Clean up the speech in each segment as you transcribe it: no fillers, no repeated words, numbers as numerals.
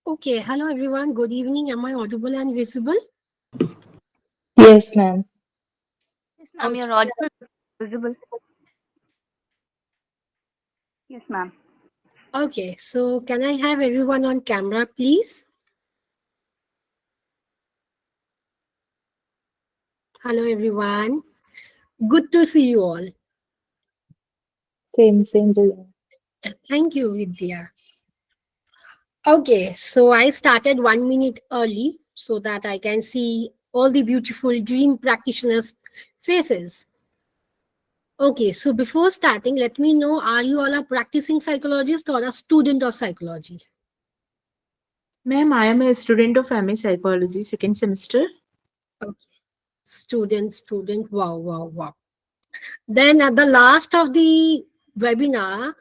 Okay, hello everyone. Good evening. Am I audible and visible? Yes, ma'am. Yes, ma'am, Okay. you're audible, visible. Yes, ma'am. Okay, so can I have everyone on camera, please? Hello everyone. Good to see you all. Same to you. Thank you, Vidya. Okay, so I started 1 minute early so that I can see all the beautiful dream practitioners' faces. Okay, so before starting, let me know, are you all a practicing psychologist or a student of psychology? Ma'am, I am a student of MA Psychology, second semester. Okay. Student. Wow, wow, wow. Then at the last of the webinar,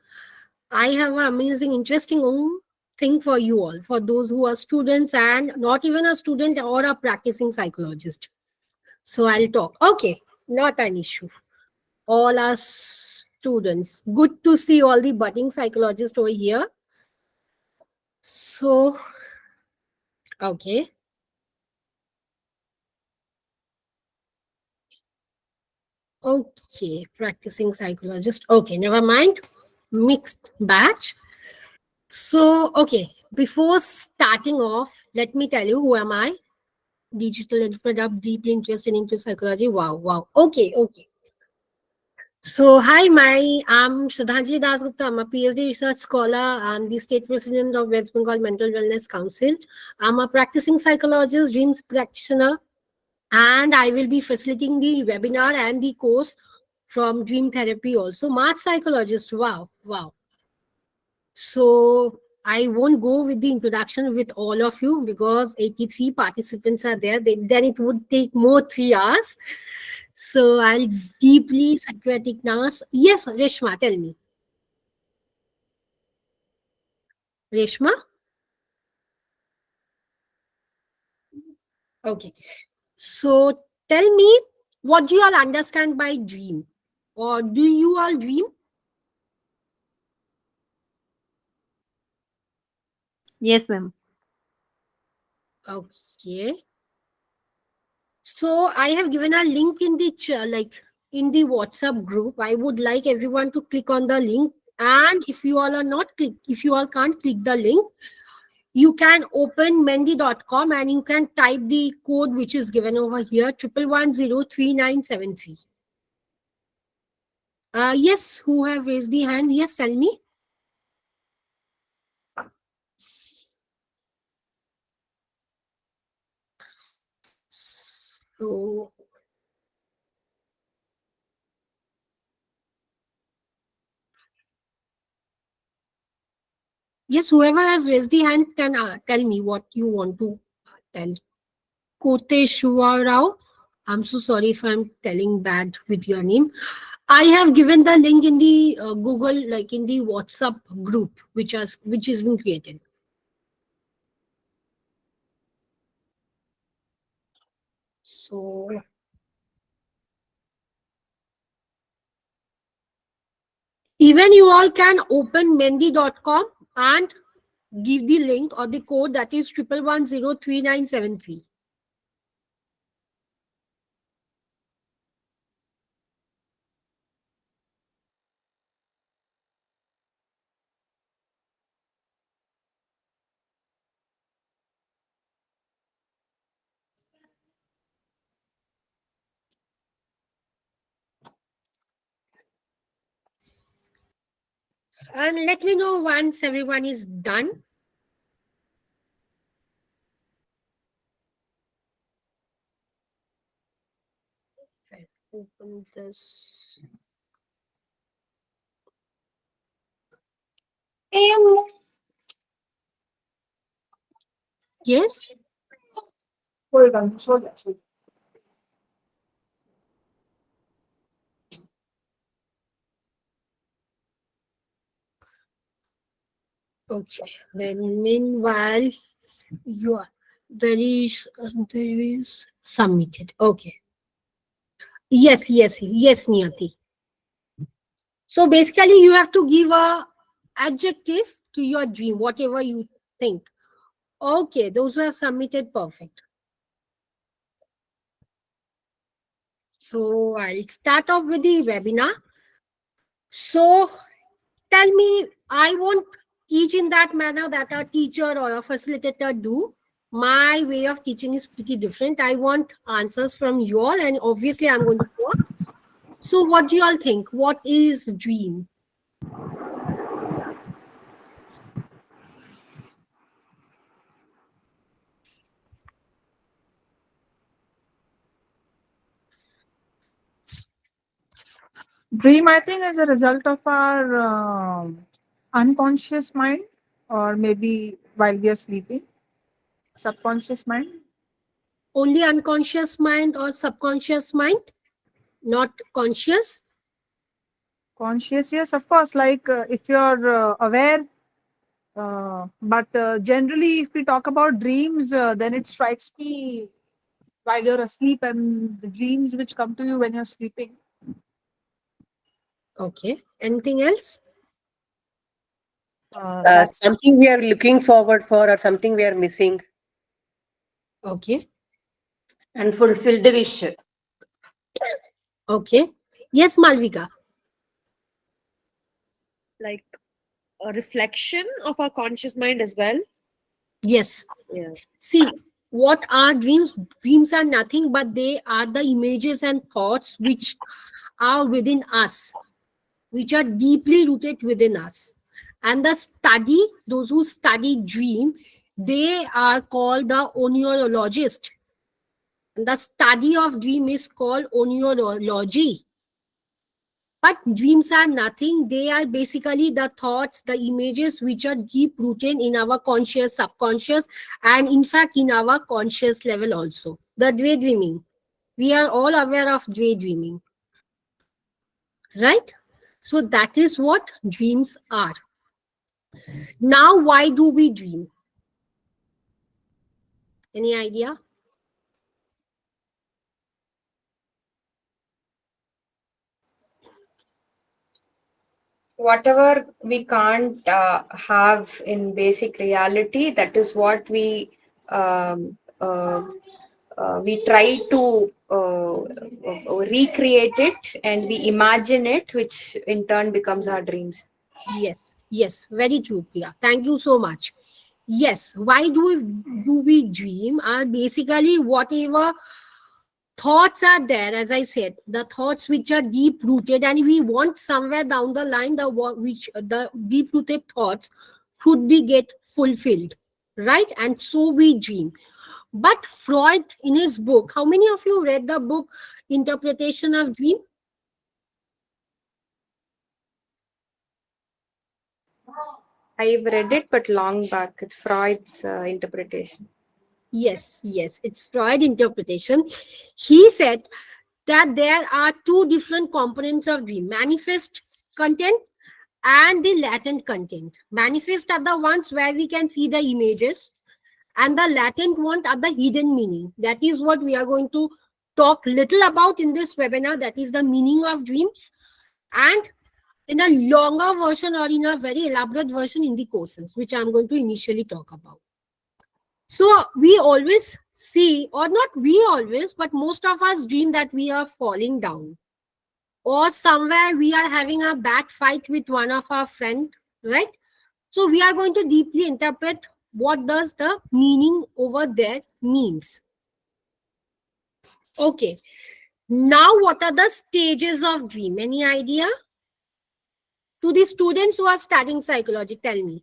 I have an amazing, interesting thing for you all, for those who are students and not even a student or a practicing psychologist. So I'll talk. Okay, not an issue. All are students. Good to see all the budding psychologists over here. So, okay. Okay, practicing psychologist. Okay, never mind. Mixed batch. So, okay, before starting off, let me tell you who am I? Digital entrepreneur, deeply interested into psychology. Wow, wow. Okay. So, hi, I'm Sradhanjali Dasgupta. I'm a PhD research scholar. I'm the state president of West Bengal Mental Wellness Council. I'm a practicing psychologist, dreams practitioner, and I will be facilitating the webinar and the course from Dream Therapy also. Math psychologist. Wow, wow. So I won't go with the introduction with all of you because 83 participants are there. Then it would take more 3 hours. So I'll deeply psychiatric nurse. Yes, Reshma, tell me. Reshma? Okay. So tell me, what do you all understand by dream? Or do you all dream? Yes, ma'am. Okay. So I have given a link in the in the WhatsApp group. I would like everyone to click on the link. And if you all are not click, if you all can't click the link, you can open mendy.com and you can type the code which is given over here 11103973. Yes, who have raised the hand? Yes, tell me. So yes, whoever has raised the hand can tell me what you want to tell. Koteshwar Rao. I'm so sorry if I'm telling bad with your name. I have given the link in the Google, like in the WhatsApp group, which has been created. So even you all can open mendy.com and give the link or the code that is 11103973. And let me know once everyone is done. I'll open this. Yes. Hold on, hold on. Okay. Then meanwhile, you are there is submitted. Okay. Yes, Niyati. So basically, you have to give a adjective to your dream, whatever you think. Okay, those who have submitted, perfect. So I'll start off with the webinar. So tell me, I won't teach in that manner that a teacher or a facilitator do. My way of teaching is pretty different. I want answers from you all, and obviously I'm going to talk. So what do you all think? What is dream? Dream, I think, is a result of our unconscious mind, or maybe while we are sleeping, subconscious mind. Only unconscious mind or subconscious mind, not conscious? Conscious, yes, of course. Like if you're aware, but generally, if we talk about dreams, then it strikes me while you're asleep and the dreams which come to you when you're sleeping. Okay. Anything else? That's Something we are looking forward for or something we are missing. Okay. Unfulfilled wish. Okay. Yes, Malvika. Like a reflection of our conscious mind as well. Yes. Yeah. See, what are dreams? Dreams are nothing but they are the images and thoughts which are within us, which are deeply rooted within us. And the study, those who study dream, they are called the oneurologist. And the study of dream is called oneurology. But dreams are nothing. They are basically the thoughts, the images which are deep rooted in our conscious, subconscious, and in fact in our conscious level also. The daydreaming. We are all aware of daydreaming, right? So that is what dreams are. Now, why do we dream? Any idea? Whatever we can't have in basic reality, that is what we try to recreate it, and we imagine it, which in turn becomes our dreams. Yes, yes, very true, Priya. Thank you so much. Yes, why do we dream? Are basically whatever thoughts are there, as I said, the thoughts which are deep rooted, and we want somewhere down the line the deep rooted thoughts should be get fulfilled, right? And so we dream. But Freud, in his book, how many of you read the book Interpretation of Dream? I've read it, but long back. It's Freud's interpretation. Yes, yes, it's Freud interpretation. He said that there are two different components of dream: manifest content and the latent content. Manifest are the ones where we can see the images, and the latent one are the hidden meaning. That is what we are going to talk little about in this webinar. That is the meaning of dreams, and in a longer version or in a very elaborate version in the courses, which I'm going to initially talk about. So we always see, or not we always, but most of us dream that we are falling down, or somewhere we are having a bad fight with one of our friend, right? So we are going to deeply interpret what does the meaning over there means. Okay. Now, what are the stages of dream? Any idea? To the students who are studying psychology, tell me.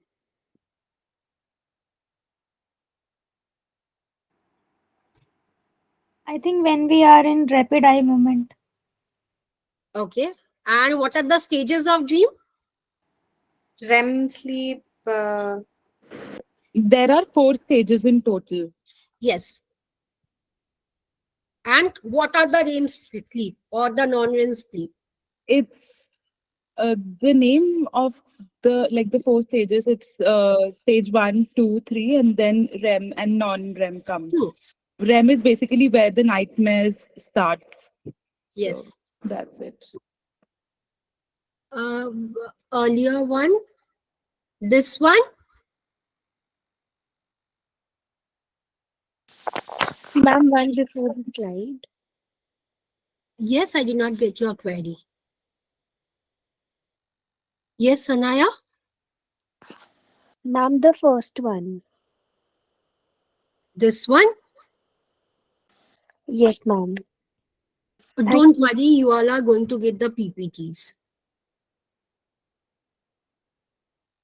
I think when we are in rapid eye movement. Okay. And what are the stages of dream? REM sleep. There are 4 stages in total. Yes. And what are the REM sleep or the non-REM sleep? It's the name of the 4 stages. It's stage 1, 2, 3, and then REM and non-REM comes. REM is basically where the nightmares starts. So Yes. that's it. Earlier one, this one. Ma'am, one before the slide. Yes, I did not get your query. Yes, Sanaya? Ma'am, the first one. This one? Yes, ma'am. Don't worry, you all are going to get the PPTs.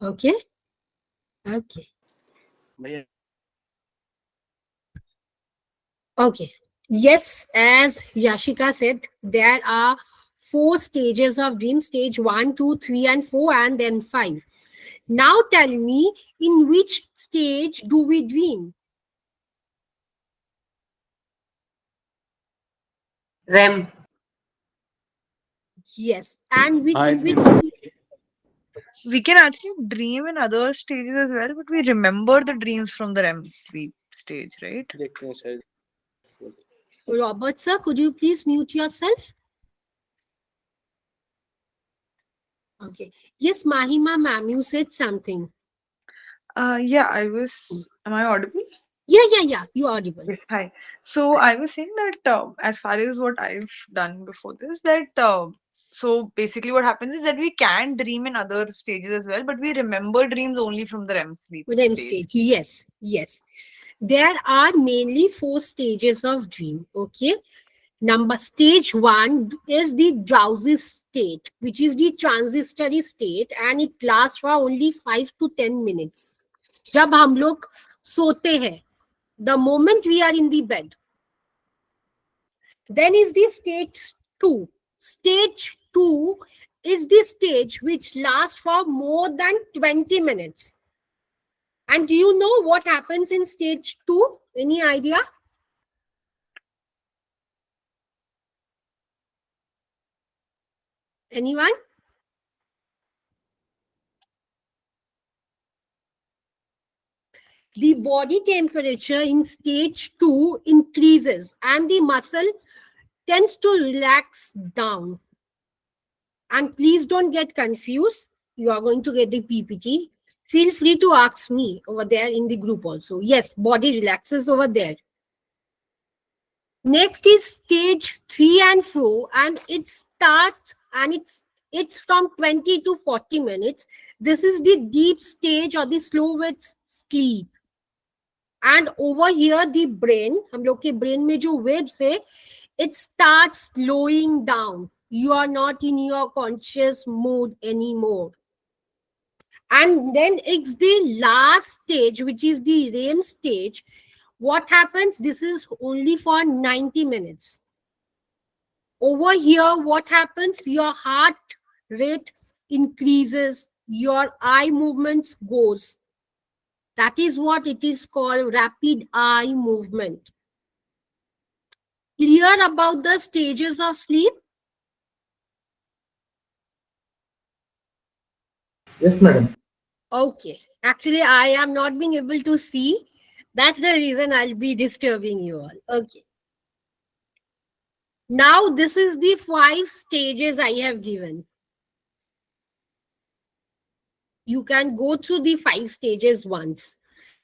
Okay? Okay. Okay. Yes, as Yashika said, there are 4 stages of dream: stage 1, 2, 3, and 4, and then 5. Now tell me, in which stage do we dream? REM. Yes. And I which We can actually dream in other stages as well, but we remember the dreams from the REM sleep stage, right? Robert sir, could you please mute yourself? Okay. Yes, Mahima ma'am, you said something. Yeah, I was. Am I audible? Yeah. You're audible. Yes, hi. So I was saying that as far as what I've done before this, that so basically what happens is that we can dream in other stages as well, but we remember dreams only from the REM sleep REM stage. stage. Yes. There are mainly 4 stages of dream. Okay. Stage 1 is the drowsy state, which is the transitory state, and it lasts for only 5 to 10 minutes. जब हम लोग सोते हैं, the moment we are in the bed. Then is the stage 2. Stage 2 is the stage which lasts for more than 20 minutes. And do you know what happens in stage 2? Any idea? Anyone? The body temperature in stage 2 increases and the muscle tends to relax down. And please don't get confused. You are going to get the PPT. Feel free to ask me over there in the group also. Yes, body relaxes over there. Next is stage 3 and 4, and it starts and it's from 20 to 40 minutes. This is the deep stage or the slow wave sleep. And over here the brain, हम लोग के brain में जो waves है, it starts slowing down. You are not in your conscious mode anymore. And then it's the last stage, which is the REM stage. What happens? This is only for 90 minutes. Over here, what happens? Your heart rate increases, your eye movements goes. That is what it is called, rapid eye movement. Clear about the stages of sleep? Yes, madam. Okay. Actually, I am not being able to see. That's the reason I'll be disturbing you all. Okay. Now, this is the 5 stages I have given. You can go through the 5 stages once.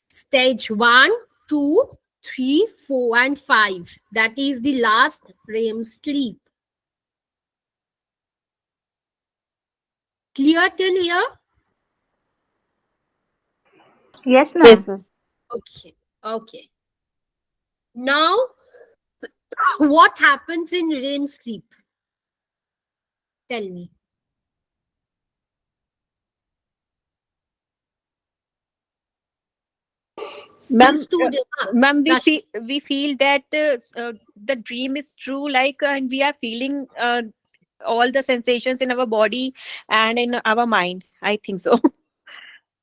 Stage 1, 2, 3, 4, and 5. That is the last REM sleep. Clear till here? Yes, ma'am. Okay. Now, what happens in REM sleep? Tell me. Ma'am, Student, ma'am, Rashmi. we feel that the dream is true, like, and we are feeling all the sensations in our body and in our mind. I think so.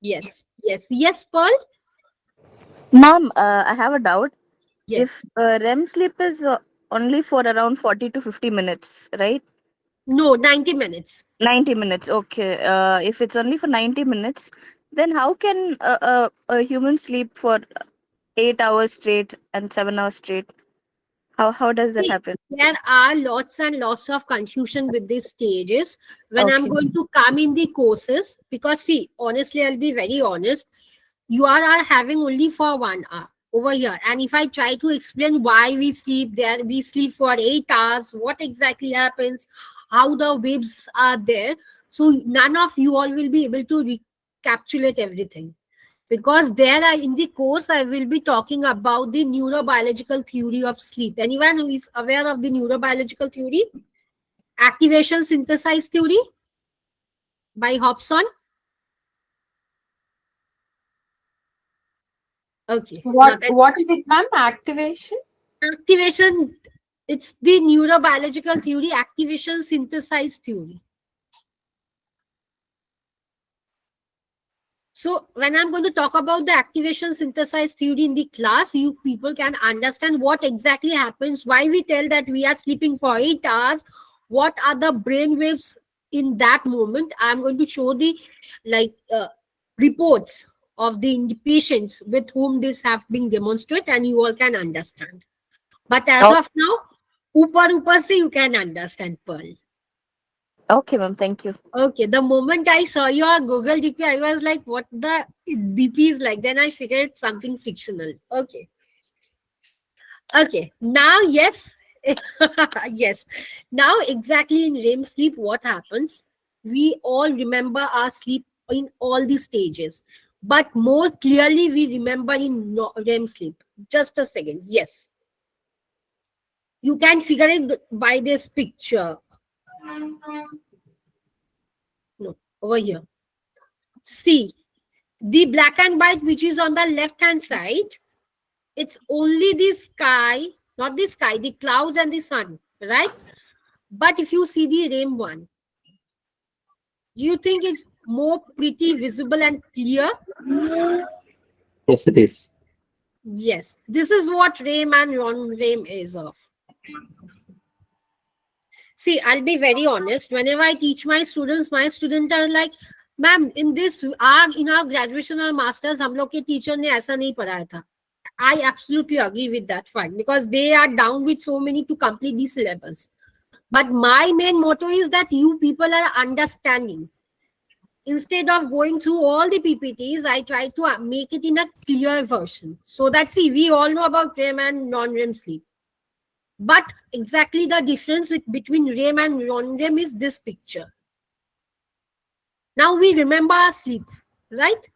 Yes, Pearl? Ma'am, I have a doubt. Yes. If REM sleep is only for around 40 to 50 minutes, right? No, 90 minutes. 90 minutes, okay. If it's only for 90 minutes, then how can a human sleep for 8 hours straight and 7 hours straight? How does that See, happen? there are lots and lots of confusion with these stages. When I'm Okay. going to come in the courses, because see, honestly, I'll be very honest, you are having only for 1 hour. over here. And if I try to explain why we sleep there, we sleep for 8 hours, what exactly happens, how the waves are there. So none of you all will be able to recapitulate everything. Because there in the course, I will be talking about the neurobiological theory of sleep. Anyone who is aware of the neurobiological theory? Activation synthesis theory by Hobson. Okay. What is it, ma'am? Activation? Activation, it's the neurobiological theory, activation synthesis theory. So when I'm going to talk about the activation synthesis theory in the class, you people can understand what exactly happens, why we tell that we are sleeping for 8 hours, what are the brain waves in that moment. I'm going to show the reports of the patients with whom this have been demonstrated, and you all can understand. But as of now, upar se you can understand, Pearl. Okay, ma'am. Thank you. Okay, the moment I saw your Google DP, I was like, what the DP is like? Then I figured something fictional. Okay. Okay. Now, yes. Yes. Now, exactly in REM sleep, what happens? We all remember our sleep in all the stages. But more clearly, we remember in REM sleep. Just a second. Yes. You can figure it by this picture. No, over here. See, the black and white which is on the left hand side, it's only the sky, not the sky, the clouds and the sun, right? But if you see the REM one, do you think it's more pretty visible and clear? Yes, it is. Yes, this is what REM and non-REM is of. See, I'll be very honest. Whenever I teach my students are like, ma'am, in our graduation or masters, हम लोग के teacher ने ऐसा नहीं पढ़ाया था. I absolutely agree with that fact because they are down with so many to complete the syllabus. But my main motto is that you people are understanding. Instead of going through all the PPTs, I try to make it in a clear version. So that, see, we all know about REM and non-REM sleep. But exactly the difference between REM and non-REM is this picture. Now we remember our sleep, right?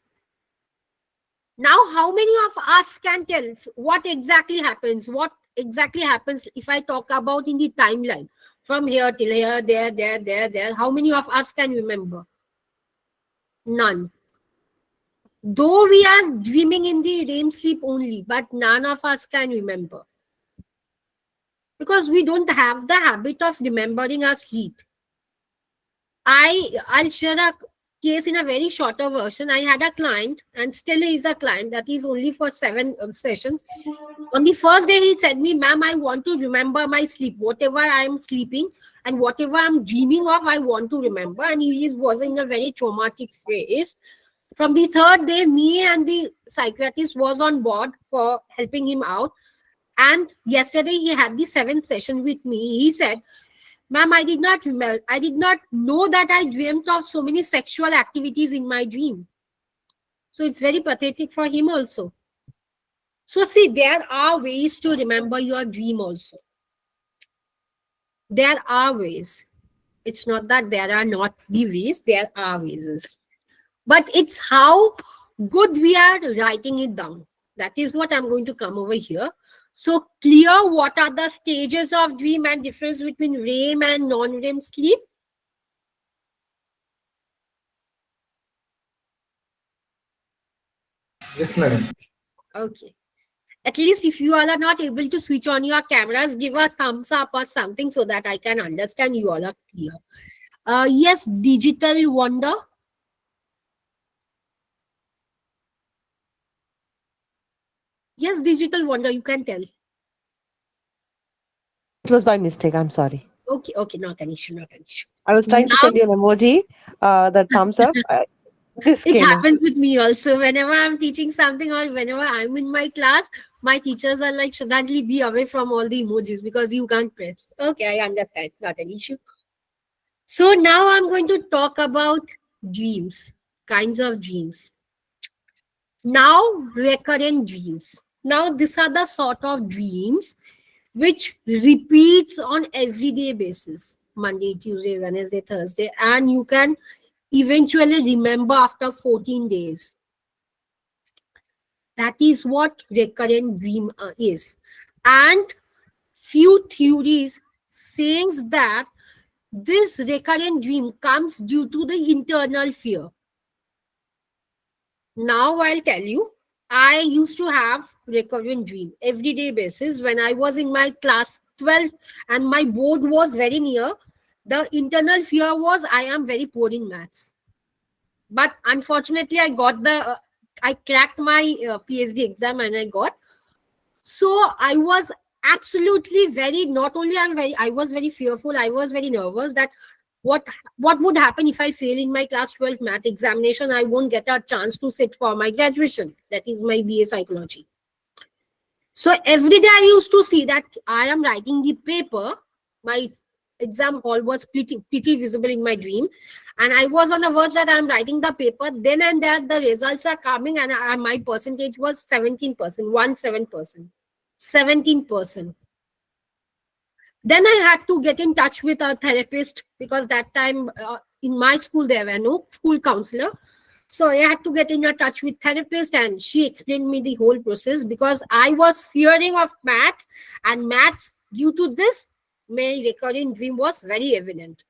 Now, how many of us can tell what exactly happens? What exactly happens if I talk about in the timeline from here till here, there? How many of us can remember? None. Though we are dreaming in the REM sleep only, but none of us can remember. Because we don't have the habit of remembering our sleep. I'll share a case in a very shorter version. I had a client, and still is a client that is only for 7 sessions. On the first day, he said me, ma'am, I want to remember my sleep. Whatever I'm sleeping and whatever I'm dreaming of, I want to remember. And he was in a very traumatic phase. From the third day, me and the psychiatrist was on board for helping him out. And yesterday, he had the 7th session with me. He said, ma'am, I did not remember. I did not know that I dreamt of so many sexual activities in my dream. So it's very pathetic for him also. So see, there are ways to remember your dream also. There are ways. It's not that there are not the ways, there are ways. But it's how good we are writing it down. That is what I'm going to come over here. So clear what are the stages of dream and difference between REM and non-REM sleep. Yes, madam. Okay. At least if you all are not able to switch on your cameras, give a thumbs up or something so that I can understand you all are clear. Yes, digital wonder. Yes, digital wonder, you can tell. It was by mistake. I'm sorry. Okay, not an issue, not an issue. I was trying to send you an emoji, the thumbs up. This It came up. happens with me also. Whenever I'm teaching something or whenever I'm in my class, my teachers are like, Sradhanjali, be away from all the emojis because you can't press. Okay, I understand. Not an issue. So now I'm going to talk about dreams, kinds of dreams. Now, recurrent dreams. Now, these are the sort of dreams which repeats on everyday basis, Monday, Tuesday, Wednesday, Thursday, and you can eventually remember after 14 days. That is what recurrent dream is. And few theories says that this recurrent dream comes due to the internal fear. Now I'll tell you, I used to have recurrent dream everyday basis when I was in my class 12 and my board was very near. The internal fear was I am very poor in maths. But unfortunately, I cracked my PhD exam and I got. So I was absolutely very, not only I was very fearful, I was very nervous that what would happen if I fail in my class 12 math examination. I won't get a chance to sit for my graduation. That is my BA psychology. So every day I used to see that I am writing the paper. My exam hall was pretty visible in my dream. And I was on the verge that I'm writing the paper. Then and there, the results are coming, and my percentage was 17%, 17%. 17%. Then I had to get in touch with a therapist because that time in my school there were no school counselor. So I had to get in a touch with therapist and she explained me the whole process because I was fearing of maths, and maths due to this my recurring dream was very evident.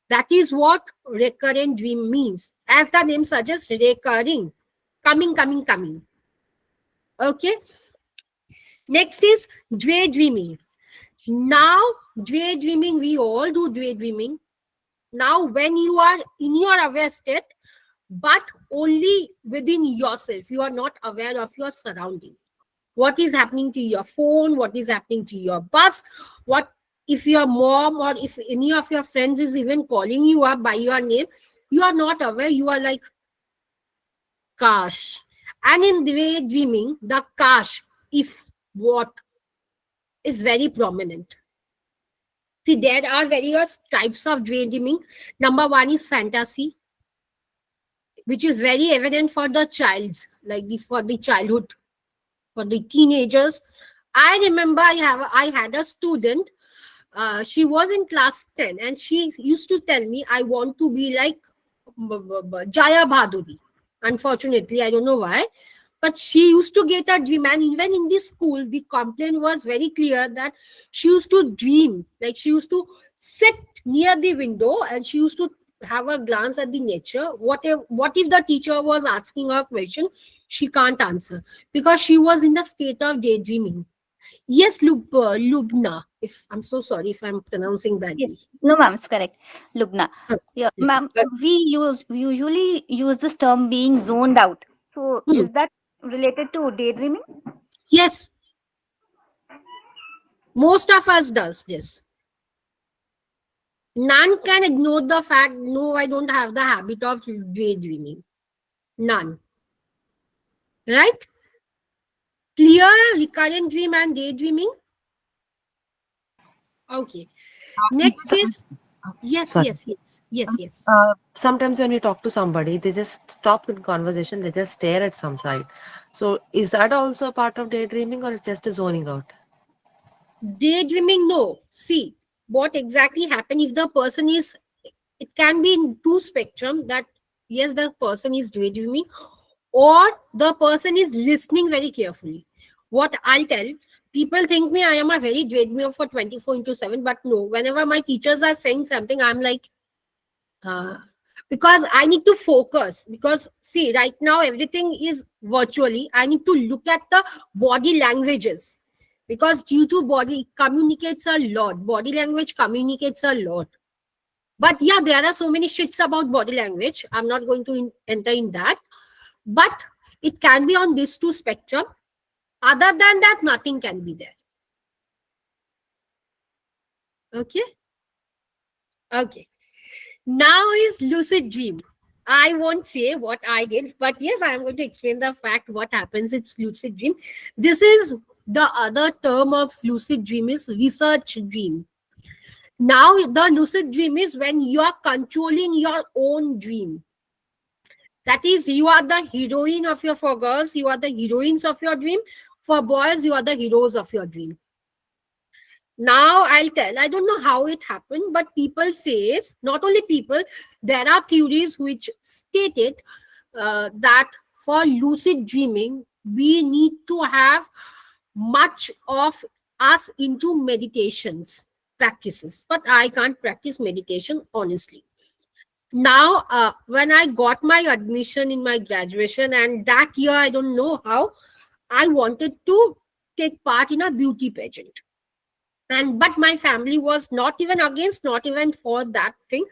That is what recurrent dream means. As the name suggests, recurring, coming. Okay. Next is daydreaming. Now, daydreaming, we all do daydreaming. Now, when you are in your aware state, but only within yourself, you are not aware of your surrounding. What is happening to your phone? What is happening to your bus? What if your mom or if any of your friends is even calling you up by your name? You are not aware. You are like, gosh. And in daydreaming, the gosh, if what is very prominent. See, there are various types of daydreaming. Number one is fantasy, which is very evident for the childs, like for the childhood, for the teenagers. I remember I had a student. She was in class 10, and she used to tell me, "I want to be like Jaya Bhaduri." Unfortunately, I don't know why. But she used to get a dream, and even in the school, the complaint was very clear that she used to dream, like she used to sit near the window and she used to have a glance at the nature. What if the teacher was asking her a question, she can't answer because she was in the state of daydreaming. Yes, Lubna. If I'm so sorry if I'm pronouncing badly. No, ma'am, it's correct. Lubna. Yeah, Okay. ma'am, we usually use this term being zoned out. So is that related to daydreaming? Yes, most of us does this. None can ignore the fact, no, I don't have the habit of daydreaming. None. Right? Clear recurrent dream and daydreaming? Okay. Next is yes. Sorry. Sometimes when you talk to somebody, they just stop in conversation, they just stare at some side. So is that also a part of daydreaming or it's just a zoning out? Daydreaming, no. See, what exactly happen if the person is, it can be in two spectrum that yes, the person is daydreaming or the person is listening very carefully. What I'll tell, people think me I am a very daydreamer for 24/7, but no, whenever my teachers are saying something, I'm like, because I need to focus. Because see, right now everything is virtually. I need to look at the body languages because due to body communicates a lot. Body language communicates a lot. But yeah, there are so many shits about body language. I'm not going to enter in that. But it can be on these two spectrum. Other than that, nothing can be there. Okay. Okay. Now is lucid dream. I won't say what I did, but yes, I am going to explain the fact what happens. It's lucid dream. This is the other term of lucid dream is research dream. Now the lucid dream is when you are controlling your own dream. That is, you are the heroine of your, for girls, you are the heroines of your dream. For boys, you are the heroes of your dream. Now I'll tell, I don't know how it happened, but people says, not only people, there are theories which stated that for lucid dreaming we need to have much of us into meditations practices, but I can't practice meditation honestly. Now when I got my admission in my graduation, and that year I don't know how I wanted to take part in a beauty pageant, and but my family was not even against, not even for that thing.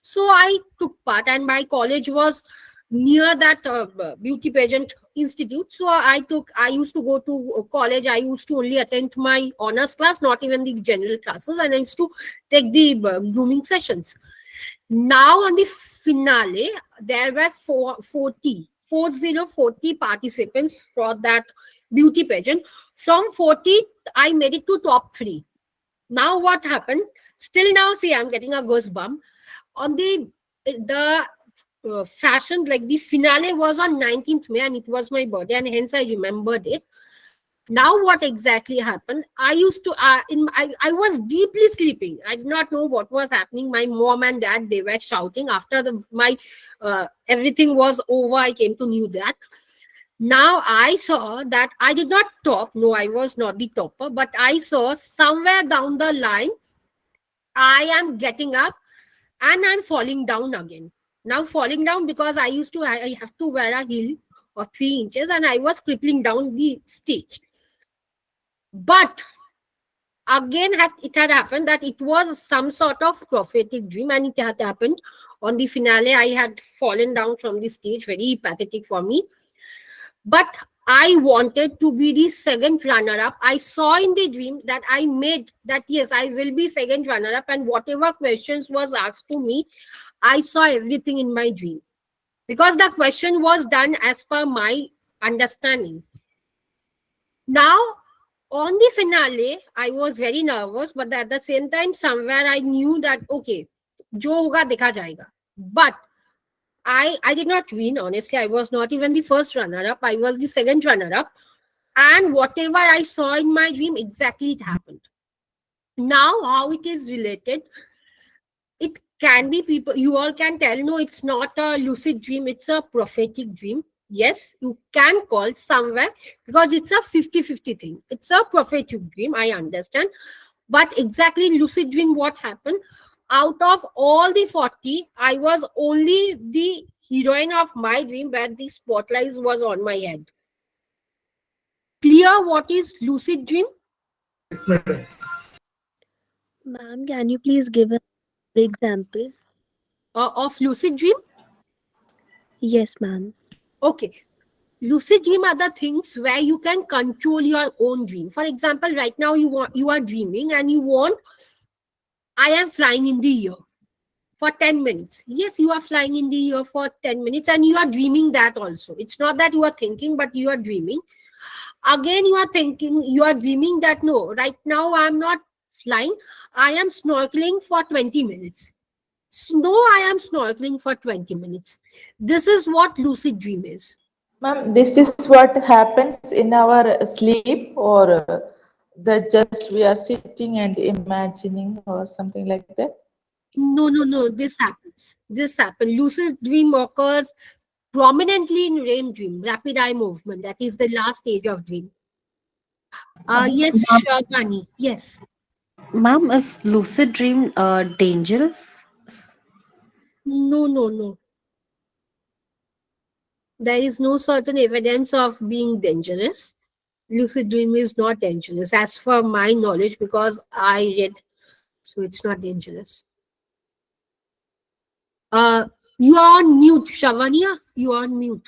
So I took part, and my college was near that beauty pageant institute. So I used to go to college. I used to only attend my honors class, not even the general classes, and I used to take the grooming sessions. Now on the finale there were 40 participants for that beauty pageant. From 40 I made it to top 3. Now what happened? Still now, see, I'm getting a goosebump. On the fashion, like the finale was on 19th May, and it was my birthday, and hence I remembered it. Now what exactly happened? I used to I was deeply sleeping. I did not know what was happening. My mom and dad, they were shouting after my everything was over. I came to know that. Now I saw that I did not top. No, I was not the topper, but I saw somewhere down the line I am getting up and I'm falling down again. Now falling down because I have to wear a heel of 3 inches, and I was crippling down the stage. But again, it had happened that it was some sort of prophetic dream, and it had happened on the finale. I had fallen down from the stage, very pathetic for me. But I wanted to be the second runner up. I saw in the dream that I made that, yes, I will be second runner up, and whatever questions was asked to me, I saw everything in my dream, because the question was done as per my understanding. Now on the finale I was very nervous, but at the same time somewhere I knew that okay, jo hoga dekha jayega. But I did not win. Honestly, I was not even the first runner up. I was the second runner up. And whatever I saw in my dream, exactly it happened. Now, how it is related, it can be people, you all can tell, no, it's not a lucid dream, it's a prophetic dream. Yes, you can call somewhere, because it's a 50-50 thing. It's a prophetic dream, I understand. But exactly lucid dream, what happened? Out of all the 40, I was only the heroine of my dream where the spotlight was on my head. Clear what is lucid dream? Ma'am, can you please give an example? Of lucid dream? Yes, ma'am. Okay. Lucid dream are the things where you can control your own dream. For example, right now you are dreaming and you want, I am flying in the air for 10 minutes. Yes, you are flying in the air for 10 minutes and you are dreaming that also. It's not that you are thinking, but you are dreaming. Again, you are thinking, you are dreaming that no, right now I am not flying. I am snorkeling for 20 minutes. No, I am snorkeling for 20 minutes. This is what lucid dream is. Ma'am, this is what happens in our sleep, or that just we are sitting and imagining or something like that? No. This happens. This happens. Lucid dream occurs prominently in REM dream, rapid eye movement. That is the last stage of dream. Yes, Shravani. Yes. Ma'am, is lucid dream dangerous? No. There is no certain evidence of being dangerous. Lucid dream is not dangerous, as for my knowledge, because I read. So it's not dangerous. You are on mute, Shavania. You are on mute.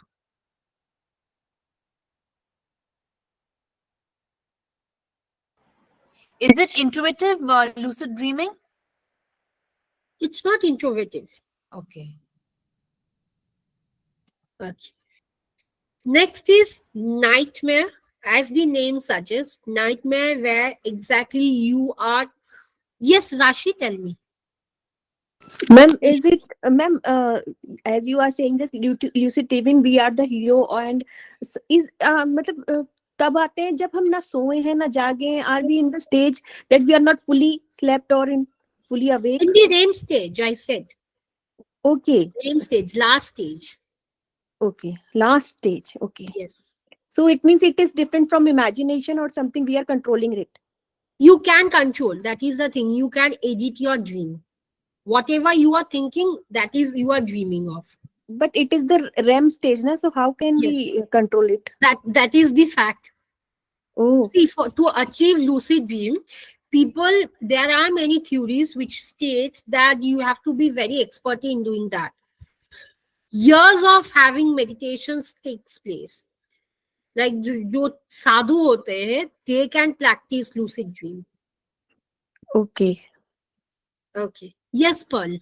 Is it intuitive lucid dreaming? It's not intuitive. Okay. Okay. Next is nightmare. As the name suggests, nightmare where exactly you are. Yes, Rashi, tell me. Ma'am, is it, ma'am, as you are saying this lucid dreaming, we are the hero, and is matlab, तब आते हैं जब हम ना सोए हैं ना जागे हैं. Are we in the stage that we are not fully slept or fully awake? In the REM stage, I said. Okay. REM stage, last stage. Okay, last stage. Okay. Yes. So it means it is different from imagination or something we are controlling it. You can control. That is the thing. You can edit your dream. Whatever you are thinking, that is you are dreaming of. But it is the REM stage, na? So how can we control it? That is the fact. Oh. See, to achieve lucid dream, there are many theories which states that you have to be very expert in doing that. Years of having meditations takes place. Like जो साधु होते हैं, they can practice lucid dream. Okay. Okay. Yes, Pearl.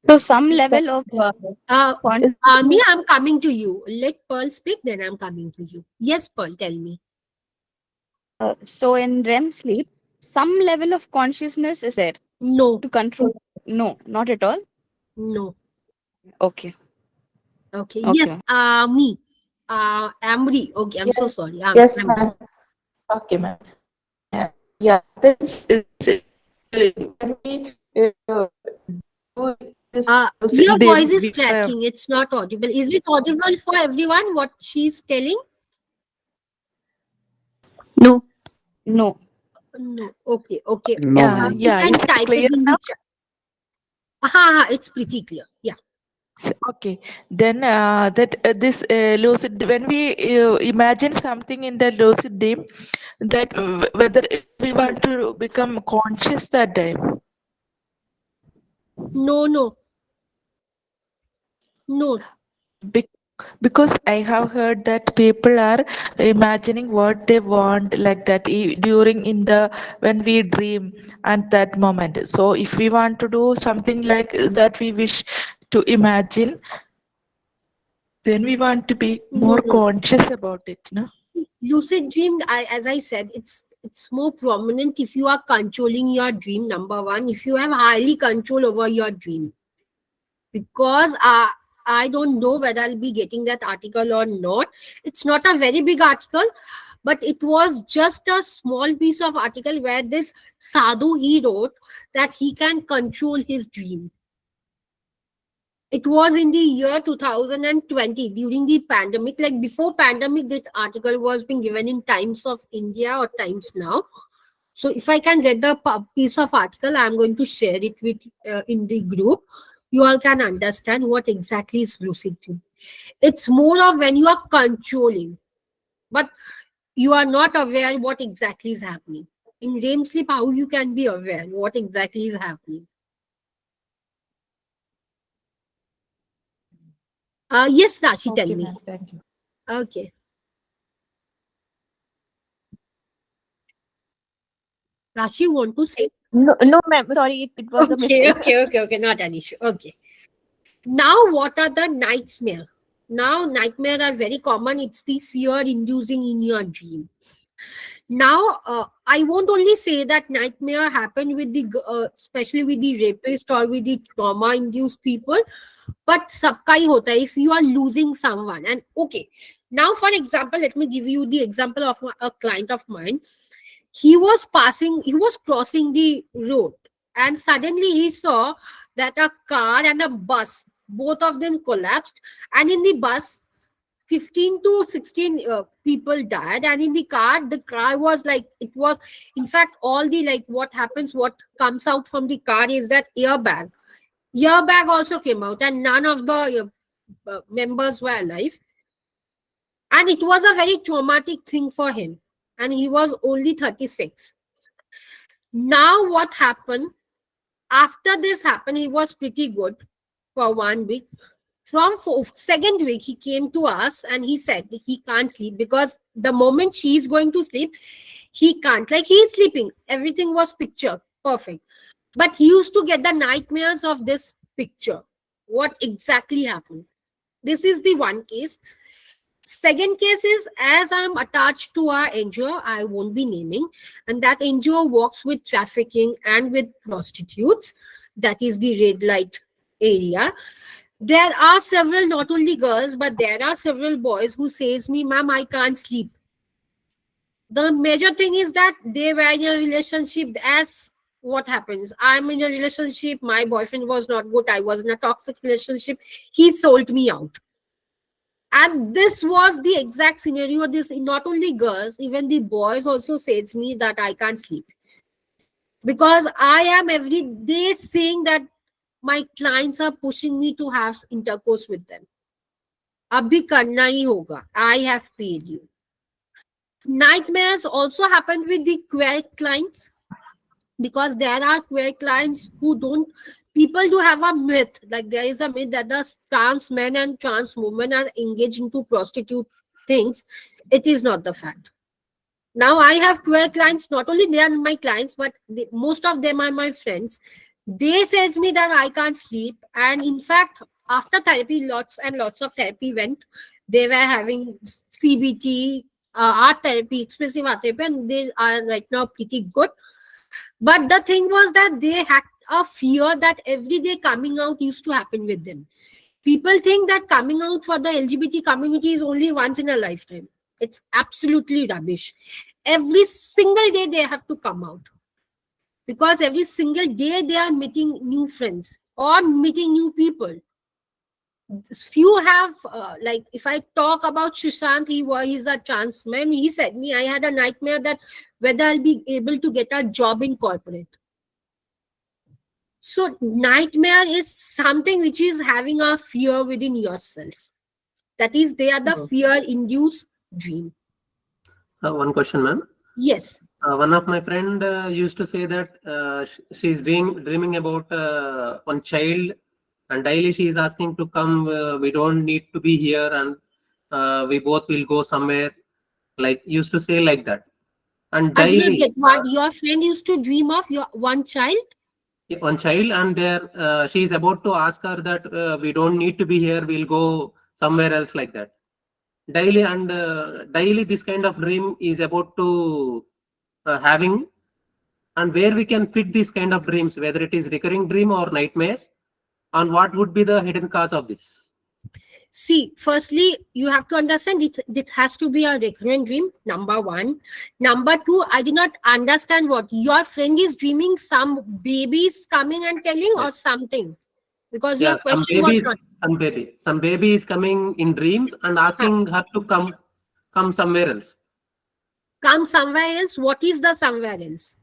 So some level of Army, I'm coming to you. Let Pearl speak, then I'm coming to you. Yes, Pearl, tell me. So in REM sleep, some level of consciousness is there. No. To control. No, not at all. No. Okay. Okay. Okay. Yes, me. Amri. Okay, I'm so Yes. sorry. Yes, Amri. ma'am. Okay, ma'am. Yeah, this is when we do this Your day, voice is we, cracking. It's not audible. Is it audible for everyone what she's telling? No. No. No. Okay. Okay. No, yeah, ma'am. You yeah. can Is it type clear it in now? the chat. Aha, it's pretty clear. Yeah. Okay, then that this lucid, when we imagine something in the lucid dream, that whether we want to become conscious that time. No. Because I have heard that people are imagining what they want like that during in the when we dream at that moment. So if we want to do something like that, we wish to imagine, then we want to be more No. conscious about it, no? Lucid dream, as I said, it's more prominent if you are controlling your dream. Number one, if you have highly control over your dream, because I don't know whether I'll be getting that article or not. It's not a very big article, but it was just a small piece of article where this sadhu, he wrote that he can control his dream. It was in the year 2020 during the pandemic. Like before pandemic, this article was being given in Times of India or Times Now. So if I can get the piece of article, I'm going to share it with in the group. You all can understand what exactly is lucid dream. It's more of when you are controlling, but you are not aware what exactly is happening. In REM sleep, how you can be aware what exactly is happening? Yes, Rashi, tell me. Thank you. Okay. Rashi, want to say? No, ma'am. Sorry, it was a mistake. Okay. Not an issue. Okay. Now, what are the nightmares? Now, nightmares are very common. It's the fear inducing in your dream. Now, I won't only say that nightmare happen with the, especially with the rapist or with the trauma-induced people, but sabka hi hota hai if you are losing someone. And okay, now for example, let me give you the example of a client of mine. He was crossing the road, and suddenly he saw that a car and a bus, both of them collapsed, and in the bus 15 to 16 people died, and in the car was like, it was, in fact, all the, like, what comes out from the car is that airbag also came out, and none of the members were alive, and it was a very traumatic thing for him, and he was only 36. Now what happened after this happened, he was pretty good for 1 week. From second week, he came to us and he said he can't sleep because the moment she is going to sleep, he can't. Like, he is sleeping. Everything was picture perfect. But he used to get the nightmares of this picture. What exactly happened? This is the one case. Second case is, as I'm attached to our NGO, I won't be naming, and that NGO works with trafficking and with prostitutes. That is the red light area. There are several, not only girls, but there are several boys who says me, ma'am, I can't sleep. The major thing is that they were in a relationship. As what happens, I'm in a relationship, my boyfriend was not good, I was in a toxic relationship, he sold me out. And this was the exact scenario. This, not only girls, even the boys also says me that I can't sleep, because I am every day saying that my clients are pushing me to have intercourse with them. Abhi karna hi hoga, I have paid you. Nightmares also happen with the queer clients, because there are queer clients who don't, people do have a myth, like there is a myth that the trans men and trans women are engaged into prostitute things. It is not the fact. Now I have queer clients, not only they are my clients, but most of them are my friends. They says me that I can't sleep, and in fact, after therapy, lots and lots of therapy went. They were having CBT, art therapy, expressive art therapy, and they are right now pretty good. But the thing was that they had a fear that every day coming out used to happen with them. People think that coming out for the LGBT community is only once in a lifetime. It's absolutely rubbish. Every single day they have to come out, because every single day they are meeting new friends or meeting new people. Few have, like if I talk about Shishant, he's a trans man. He said me, I had a nightmare that whether I'll be able to get a job in corporate. So nightmare is something which is having a fear within yourself. That is, they are the fear-induced dream. One question, ma'am. Yes. One of my friend used to say that she's dreaming about one child, and daily she is asking to come. We don't need to be here, and we both will go somewhere. Like used to say like that, and I did not get daily what your friend used to dream of, your one child. one child, and there she is about to ask her that we don't need to be here. We'll go somewhere else, like that. Daily and daily, this kind of dream is about to having, and where we can fit this kind of dreams, whether it is recurring dream or nightmares, and what would be the hidden cause of this. See, firstly, you have to understand it has to be a recurrent dream, number one. Number two, I did not understand what your friend is dreaming, some babies coming and telling or something, because your Yeah, question was not. some baby is coming in dreams and asking her to come somewhere else. Come somewhere else. What is the somewhere else?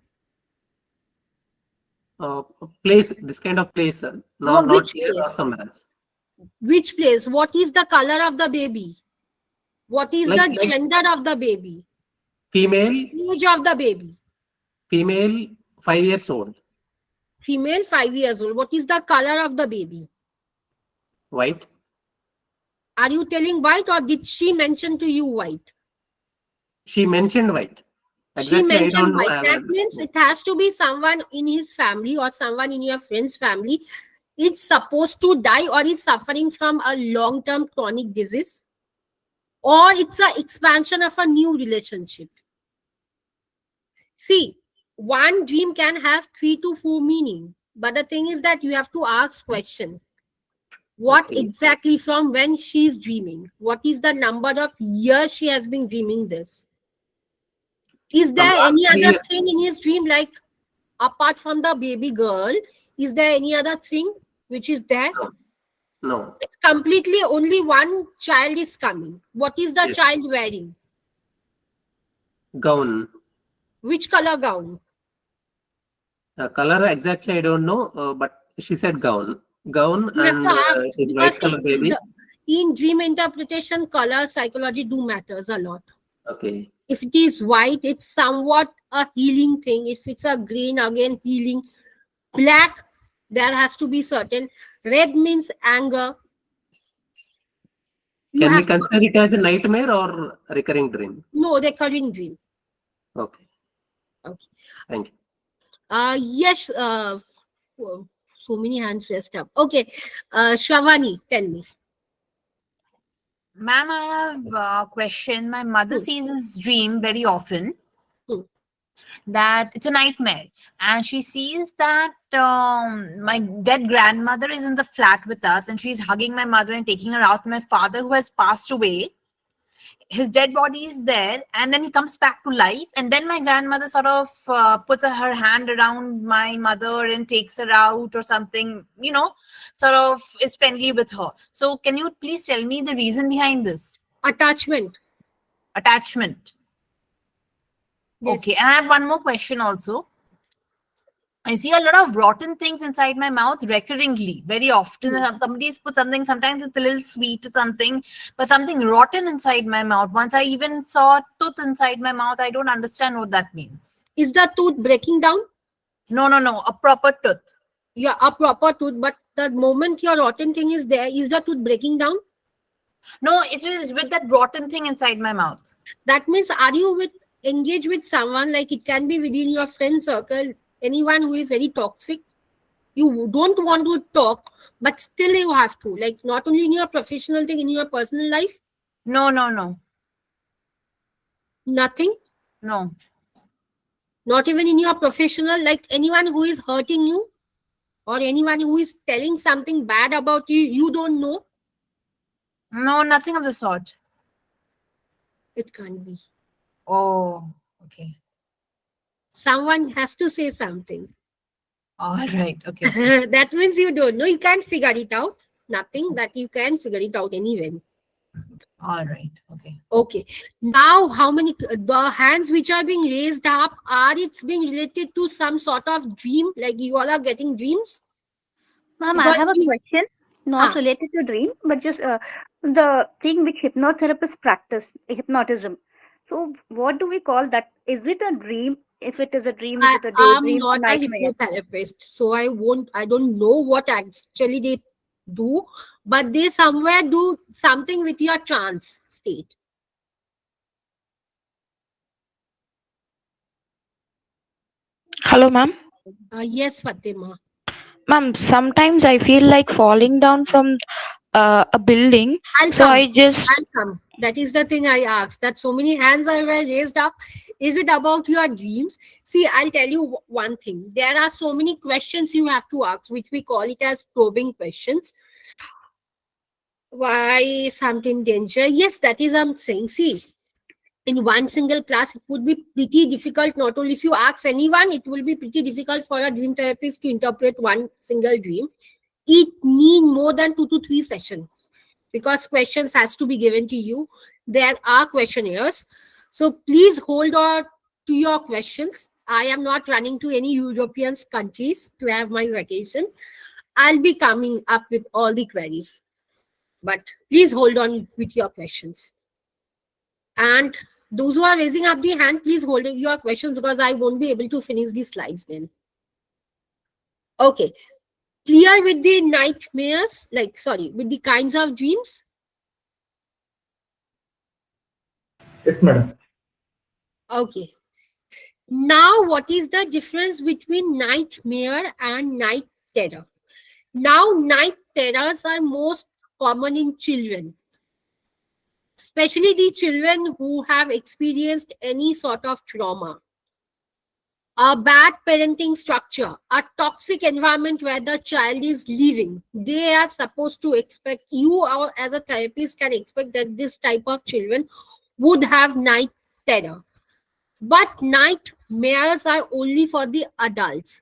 Place, this kind of place, not Which here or place? somewhere else. Which place? What is the color of the baby? What is Like the gender of the baby? female, Age of the baby? female, 5 years old, Female, 5 years old. What is the color of the baby? white. Are you telling white, or did she mention to you white? She mentioned white. She Exactly, I mentioned don't know. white. That means it has to be someone in his family or someone in your friend's family. It's supposed to die or is suffering from a long-term chronic disease, or it's an expansion of a new relationship. See, one dream can have 3 to 4 meaning, but the thing is that you have to ask question. What exactly, from when she is dreaming? What is the number of years she has been dreaming this? Is From there last any 3 other thing in his dream, like apart from the baby girl? Is there any other thing which is there? No. It's completely only one child is coming. What is the Yes. child wearing? Gown. Which color gown? Color exactly I don't know, but she said gown. Gown You have and to ask, is because white color baby. in dream interpretation, color psychology do matters a lot. Okay. If it is white, it's somewhat a healing thing. If it's a green, again healing. Black, there has to be certain. Red means anger. You Can we have to, consider it as a nightmare or recurring dream? no, recurring dream. Okay. Okay. Thank you. Yes. Whoa, so many hands raised up. Okay. Shravani, tell me. Ma'am, I have a question. My mother sees this dream very often. that it's a nightmare, and she sees that my dead grandmother is in the flat with us, and she's hugging my mother and taking her out. My father, who has passed away, his dead body is there, and then he comes back to life, and then my grandmother sort of puts her hand around my mother and takes her out or something, sort of is friendly with her. So can you please tell me the reason behind this? Attachment. Okay, Yes. and I have one more question also. I see a lot of rotten things inside my mouth recurringly, very often. Somebody's put something, sometimes it's a little sweet or something, but something rotten inside my mouth. Once I even saw a tooth inside my mouth, I don't understand what that means. Is the tooth breaking down? No, a proper tooth. Yeah, a proper tooth, but the moment your rotten thing is there, is the tooth breaking down? No, it is with that rotten thing inside my mouth. That means, are you engaged with someone, like it can be within your friend circle, anyone who is very toxic? You don't want to talk, but still you have to, like not only in your professional thing, in your personal life? No. Nothing? No. Not even in your professional, like anyone who is hurting you or anyone who is telling something bad about you, you don't know? No, nothing of the sort. It can't be. Oh, okay. Someone has to say something. All right. Okay. That means you don't know. You can't figure it out. Nothing that you can figure it out anyway. All right. Okay. Okay. Now, how many the hands which are being raised up, are it's being related to some sort of dream? Like you all are getting dreams? Ma'am, I have a question, not related to dream, but just the thing which hypnotherapists practice, hypnotism. So, what do we call that? Is it a dream? If it is a dream, is it a I'm daydream, a not a nightmare? hypnotherapist, so I don't know what actually they do, but they somewhere do something with your trance state. Hello, ma'am. Yes, Fatima. Ma'am, sometimes I feel like falling down from a building. I'll So come. I just, I'll come. That is the thing I asked. That so many hands are were raised up. Is it about your dreams? See, I'll tell you one thing. There are so many questions you have to ask, which we call it as probing questions. Why something danger? Yes, that is I'm saying. See, in one single class, it would be pretty difficult. Not only if you ask anyone, it will be pretty difficult for a dream therapist to interpret one single dream. It need more than 2 to 3 sessions because questions has to be given to you. There are questionnaires, so please hold on to your questions. I am not running to any European countries to have my vacation. I'll be coming up with all the queries, but please hold on with your questions. And those who are raising up the hand, please hold your questions because I won't be able to finish the slides then. Okay, clear with the nightmares, with the kinds of dreams? Yes, madam. Okay. Now, what is the difference between nightmare and night terror? Now, night terrors are most common in children, especially the children who have experienced any sort of trauma. A bad parenting structure, a toxic environment where the child is living. They are supposed to expect, you or as a therapist can expect that this type of children would have night terror. But nightmares are only for the adults.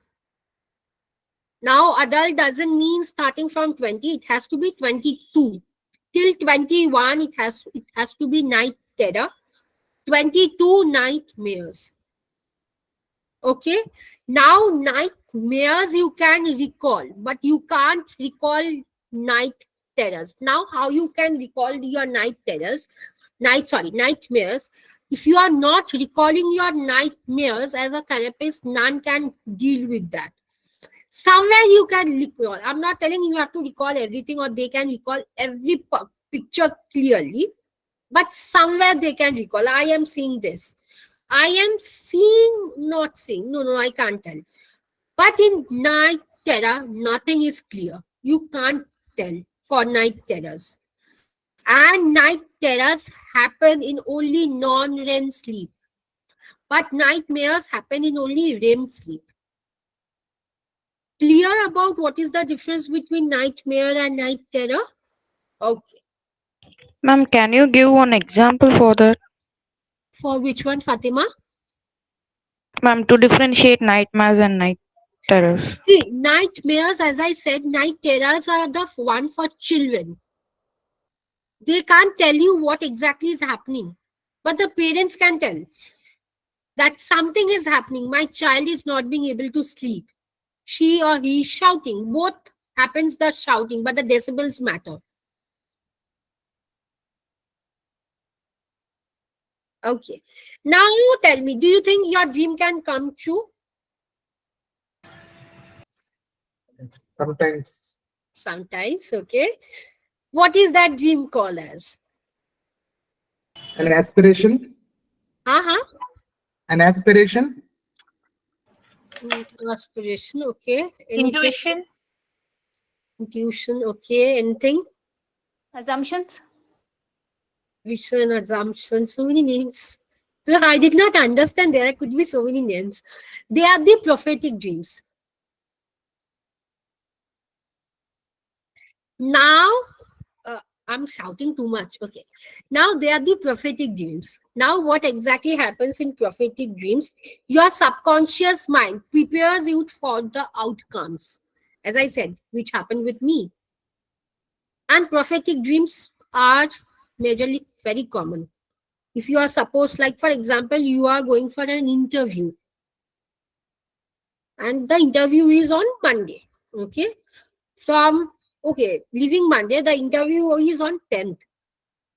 Now, adult doesn't mean starting from 20, it has to be 22. Till 21, it has to be night terror. 22 nightmares. Okay. Now, nightmares you can recall, but you can't recall night terrors. Now, how you can recall your nightmares? If you are not recalling your nightmares as a therapist, none can deal with that. Somewhere you can recall. I'm not telling you have to recall everything or they can recall every picture clearly, but somewhere they can recall. I am seeing this. I am seeing, not seeing. No, I can't tell. But in night terror, nothing is clear. You can't tell for night terrors. And night terrors happen in only non-REM sleep. But nightmares happen in only REM sleep. Clear about what is the difference between nightmare and night terror? Okay. Ma'am, can you give one example for that? For which one, Fatima? Ma'am, to differentiate nightmares and night terrors. See, nightmares, as I said, night terrors are the one for children. They can't tell you what exactly is happening, but the parents can tell that something is happening. My child is not being able to sleep. She or he is shouting. Both happens the shouting, but the decibels matter. Okay. Now you tell me, do you think your dream can come true? Sometimes. Sometimes, okay. What is that dream called as? An aspiration. Uh-huh. An aspiration. Aspiration, okay. Anything? Intuition. Intuition, okay. Anything? Assumptions. Vision, assumption, so many names. No, I did not understand there could be so many names. They are the prophetic dreams. Now, I'm shouting too much. Okay. Now they are the prophetic dreams. Now, what exactly happens in prophetic dreams? Your subconscious mind prepares you for the outcomes, as I said, which happened with me. And prophetic dreams are majorly very common. If you are supposed, like for example, you are going for an interview, and the interview is on Monday. Okay. Leaving Monday, the interview is on 10th.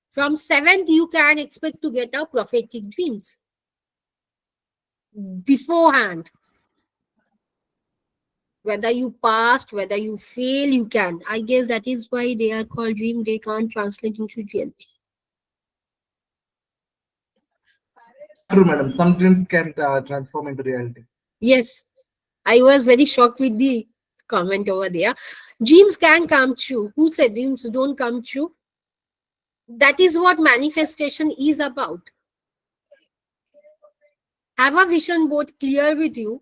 From 7th, you can expect to get a prophetic dreams beforehand. Whether you passed, whether you fail, you can. I guess that is why they are called dream. They can't translate into reality. True, madam. Some dreams can transform into reality. Yes, I was very shocked with the comment over there. Dreams can come true. Who said dreams don't come true? That is what manifestation is about. Have a vision board clear with you.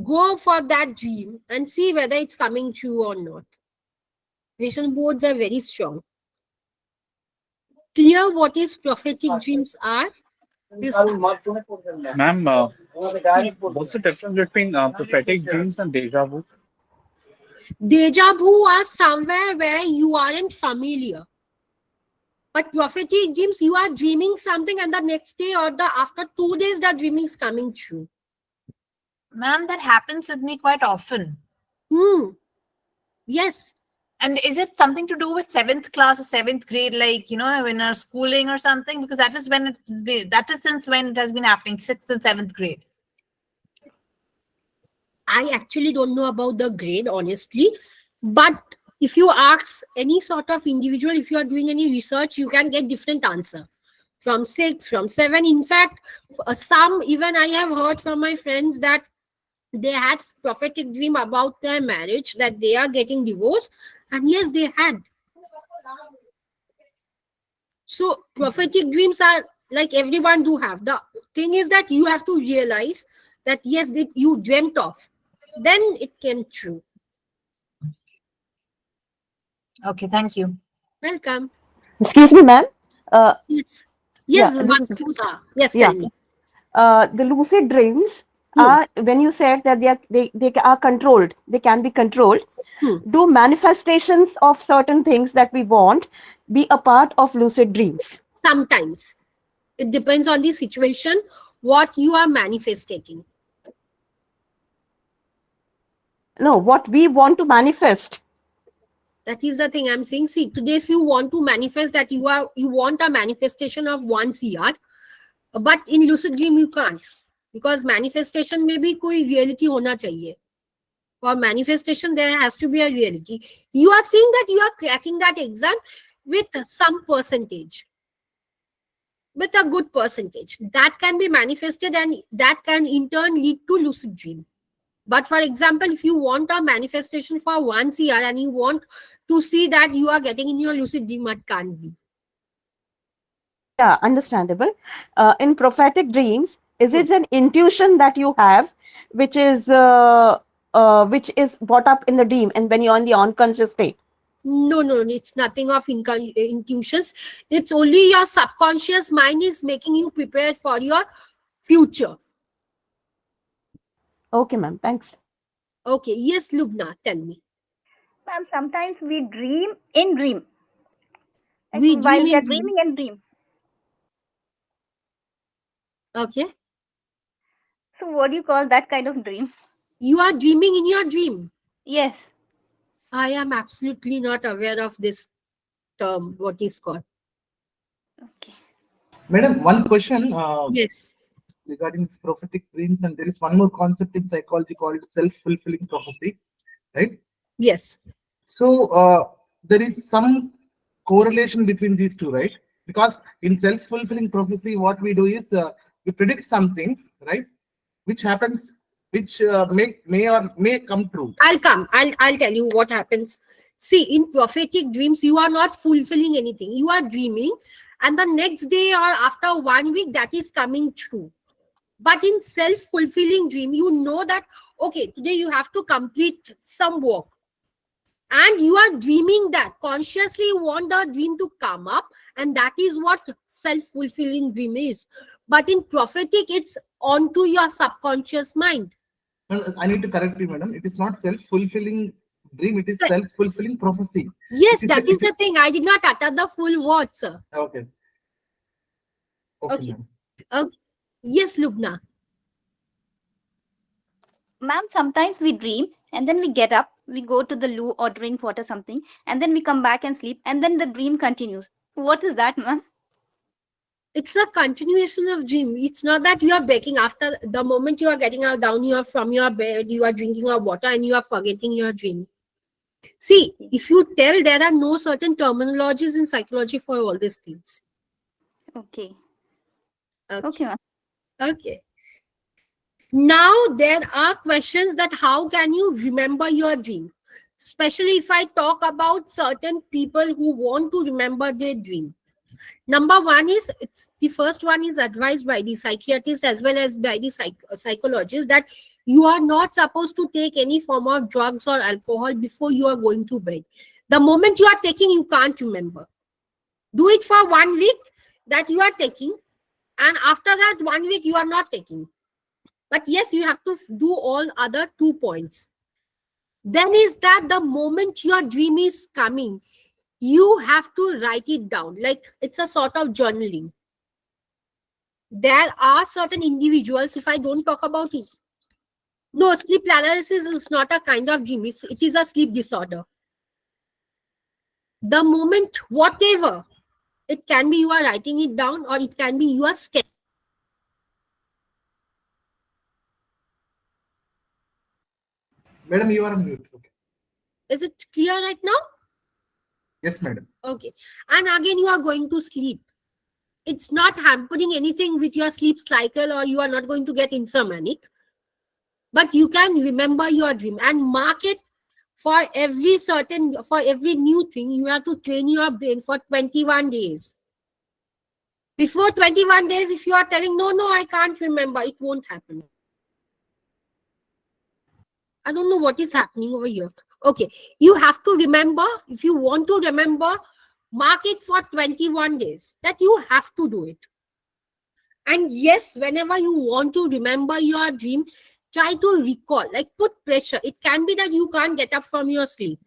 Go for that dream and see whether it's coming true or not. Vision boards are very strong. Clear what is prophetic dreams are? Ma'am, what's the difference between prophetic dreams and deja vu? Deja vu are somewhere where you aren't familiar. But prophetic dreams, you are dreaming something and the next day or the after 2 days, the dream is coming true. Ma'am, that happens with me quite often. Yes. And is it something to do with 7th class or 7th grade, like, when our schooling or something? Because that is when that is since when it has been happening, 6th and 7th grade. I actually don't know about the grade, honestly. But if you ask any sort of individual, if you are doing any research, you can get different answer. From 6, from 7. In fact, some even I have heard from my friends that they had prophetic dream about their marriage, that they are getting divorced. And yes, they had. So prophetic dreams are like everyone do have. The thing is that you have to realize that yes, that you dreamt of. Then it came true. Okay, thank you. Welcome. Excuse me, ma'am. Yes. Yeah, Yes, this is Vatsudha. Yes, yeah. tell me. The lucid dreams are when you said that they are controlled. They can be controlled. Do manifestations of certain things that we want be a part of lucid dreams? Sometimes. It depends on the situation, what you are manifesting. No, what we want to manifest. That is the thing I'm saying. See, today if you want to manifest that you want a manifestation of 1 CR, but in lucid dream you can't, because manifestation में भी कोई reality होना चाहिए. For manifestation there has to be a reality. You are saying that you are cracking that exam with some percentage, with a good percentage. That can be manifested and that can in turn lead to lucid dream. But for example, if you want a manifestation for 1 CR and you want to see that you are getting in your lucid dream, it can't be. Yeah, understandable. In prophetic dreams, Is it an intuition that you have, which is brought up in the dream and when you're in the unconscious state? No, it's nothing of intuitions. It's only your subconscious mind is making you prepare for your future. Okay, ma'am. Thanks. Okay. Yes, Lubna, tell me. Ma'am, sometimes we dream in dream. Like We while dream we are in dream. dreaming and dream. Okay. So what do you call that kind of dream? You are dreaming in your dream. Yes. I am absolutely not aware of this term, what is called. Madam, one question. Yes. Regarding this prophetic dreams, and there is one more concept in psychology called self-fulfilling prophecy, right? Yes. So there is some correlation between these two, right? Because in self-fulfilling prophecy, what we do is we predict something, right, which happens, which may come true. I'll tell you what happens. See, in prophetic dreams, you are not fulfilling anything. You are dreaming, and the next day or after 1 week, that is coming true. But in self-fulfilling dream, you know that, okay, today you have to complete some work. And you are dreaming that. Consciously you want the dream to come up. And that is what self-fulfilling dream is. But in prophetic, it's onto your subconscious mind. I need to correct you, madam. It is not self-fulfilling dream. It is self-fulfilling prophecy. Yes, that is the thing. I did not utter the full words, sir. Okay. Okay. Yes, Lubna. Ma'am, sometimes we dream and then we get up, we go to the loo or drink water something, and then we come back and sleep, and then the dream continues. What is that, ma'am? It's a continuation of dream. It's not that you are waking after the moment you are getting out down, you are from your bed, you are drinking your water and you are forgetting your dream. See, if you tell, there are no certain terminologies in psychology for all these things. Okay. Okay, ma'am. Okay. Now there are questions that how can you remember your dream? Especially if I talk about certain people who want to remember their dream. Number one is, the first one is advised by the psychiatrist as well as by the psychologist that you are not supposed to take any form of drugs or alcohol before you are going to bed. The moment you are taking, you can't remember. Do it for 1 week that you are taking, and after that 1 week you are not taking. But yes, you have to do all other 2 points. Then is that the moment your dream is coming, you have to write it down. Like it's a sort of journaling. There are certain individuals, if I don't talk about it. No, sleep paralysis is not a kind of dream. It is a sleep disorder. The moment, whatever, it can be you are writing it down or it can be you are scared. Madam, you are on mute. Okay. Is it clear right now? Yes, madam. Okay. And again, you are going to sleep. It's not hampering anything with your sleep cycle or you are not going to get insomniac. But you can remember your dream and mark it for every new thing. You have to train your brain for 21 days. Before 21 days, if you are telling, no, I can't remember, it won't happen. I don't know what is happening over here. Okay, you have to remember, if you want to remember, mark it for 21 days, that you have to do it. And yes, whenever you want to remember your dream, try to recall, like put pressure. It can be that you can't get up from your sleep.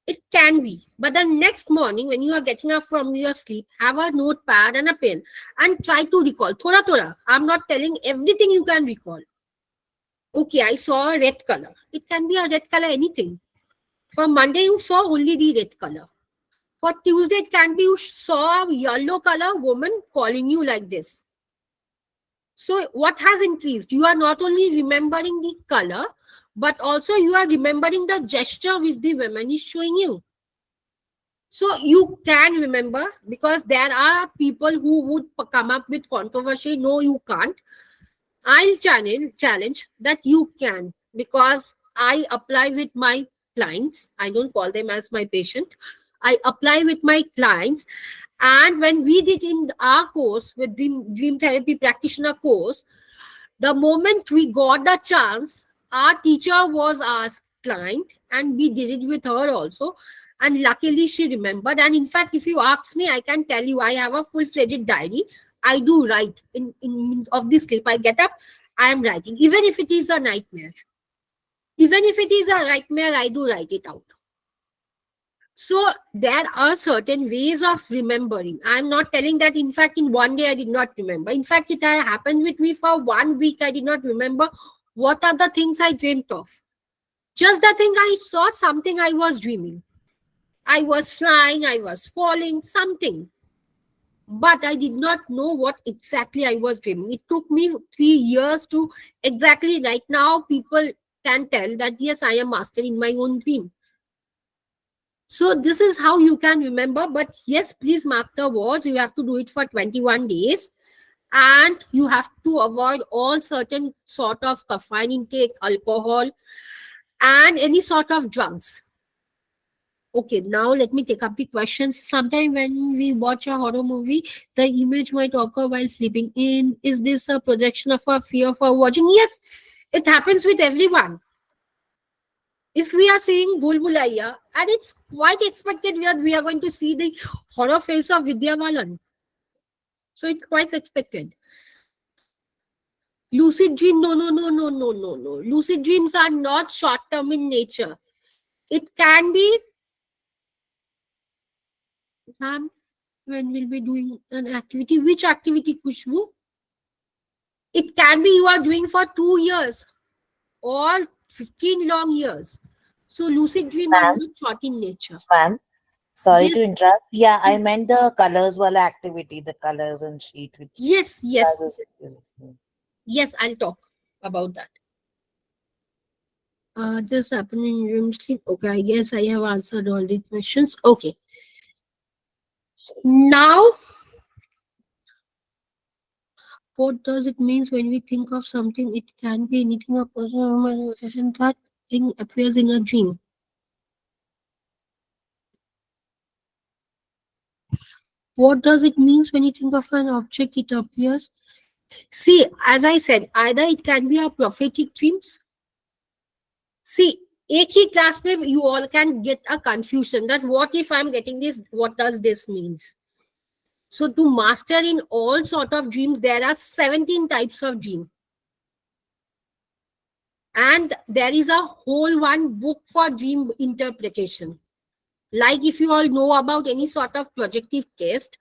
It can be. But the next morning, when you are getting up from your sleep, have a notepad and a pen and try to recall. Thoda. I'm not telling everything you can recall. Okay, I saw a red color. It can be a red color, anything. For Monday, you saw only the red color. For Tuesday, it can be you saw a yellow color woman calling you like this. So what has increased? You are not only remembering the color, but also you are remembering the gesture which the woman is showing you. So you can remember, because there are people who would come up with controversy. No, you can't. I'll challenge that you can, because I apply with my clients. I don't call them as my patient. I apply with my clients, And when we did in our course with the dream therapy practitioner course, the moment we got the chance, our teacher was our client and we did it with her also. And luckily she remembered. And in fact, if you ask me, I can tell you, I have a full-fledged diary. I do write in of this sleep. I get up, I am writing. Even if it is a nightmare. Even if it is a nightmare, I do write it out. So there are certain ways of remembering. I'm not telling that, in fact, in one day I did not remember. In fact, it had happened with me for 1 week. I did not remember what are the things I dreamt of. Just the thing I saw, something I was dreaming. I was flying, I was falling, something. But I did not know what exactly I was dreaming. It took me 3 years to exactly right now people can tell that yes, I am master in my own dream. So this is how you can remember. But yes, please mark the words. You have to do it for 21 days. And you have to avoid all certain sort of caffeine intake, alcohol, and any sort of drugs. Okay, now let me take up the questions. Sometime when we watch a horror movie, the image might occur while sleeping in. Is this a projection of our fear for watching? Yes, it happens with everyone. If we are seeing Bulbulaya, and it's quite expected that we are going to see the horror face of Vidya Balan. So it's quite expected. Lucid dream, no. Lucid dreams are not short-term in nature. It can be, ma'am, when we'll be doing an activity. Which activity, Kushbu? It can be you are doing for 2 years or 15 long years. So lucid dream are Ma'am, not short in nature. ma'am, sorry Yes. to interrupt. Yeah, I meant the colors wala activity, the colors and sheet which Yes. causes it. Yes, I'll talk about that. This happened in dream sleep. Okay, I guess I have answered all the questions. Okay. Now, what does it mean when we think of something? It can be anything, a person, and that thing appears in a dream. What does it mean when you think of an object? It appears. See, as I said, either it can be a prophetic dreams. See, एक ही class में you all can get a confusion that what if I'm getting this? What does this means? So to master in all sort of dreams, there are 17 types of dream. And there is a whole one book for dream interpretation. Like if you all know about any sort of projective test,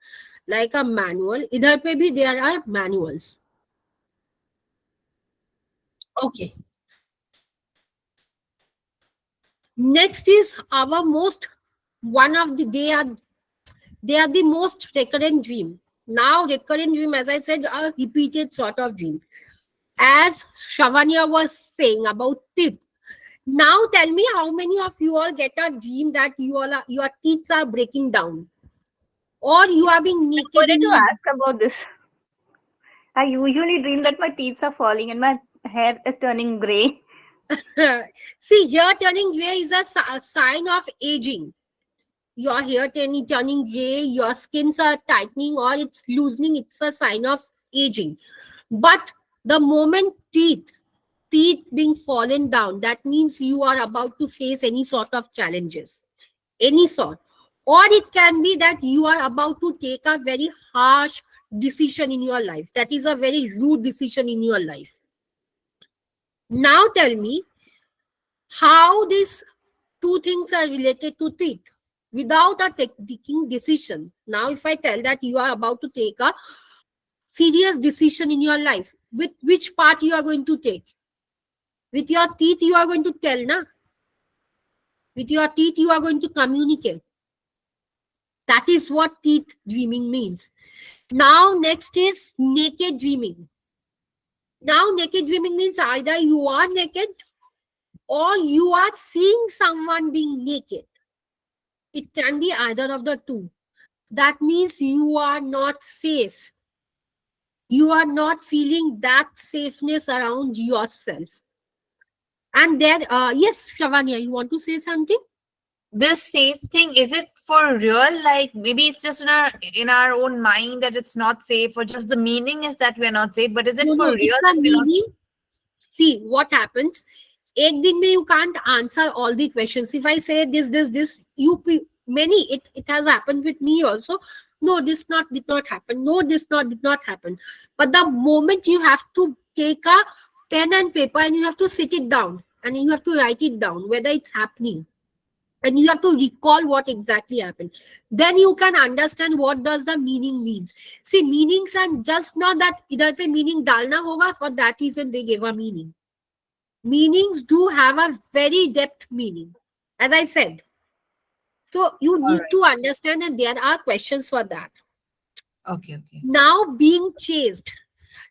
like a manual, idhar pe bhi there are manuals. Okay. Next is our most, one of the, they are the most recurrent dream. Now recurrent dream, as I said, are repeated sort of dream. As Shavanya was saying about teeth. Now tell me how many of you all get a dream that you all are, your teeth are breaking down, or you are being I naked wanted in to your... ask about this. I usually dream that my teeth are falling and my hair is turning gray. See, hair turning gray is a sign of aging. Your hair turning gray, your skins are tightening or it's loosening, it's a sign of aging. But the moment teeth being fallen down, that means you are about to face any sort of challenges, any sort. Or it can be that you are about to take a very harsh decision in your life. That is a very rude decision in your life. Now tell me how these two things are related to teeth without a taking decision. Now, if I tell that you are about to take a serious decision in your life, with which part you are going to take? With your teeth, you are going to tell, na? With your teeth, you are going to communicate. That is what teeth dreaming means. Now, next is naked dreaming. Now, naked dreaming means either you are naked or you are seeing someone being naked. It can be either of the two. That means you are not safe. You are not feeling that safeness around yourself. And there, yes, Shavanya, you want to say something? this safe thing, is it for real? Like maybe it's just in our own mind that it's not safe, or just the meaning is that we're not safe, but is it No, for no, real it's a that we're not? meaning. See what happens. एक दिन में you can't answer all the questions. If I say this, many, it has happened with me also. No, this not did not happen. No, this not did not happen. But the moment you have to take a pen and paper and you have to sit it down and you have to write it down whether it's happening, and you have to recall what exactly happened, then you can understand what does the meaning means. See, meanings are just not that idhar pe meaning dalna hoga, for that reason they gave a meaning. Meanings do have a very depth meaning, as I said. So you need to understand that there are questions for that. Okay. Now being chased.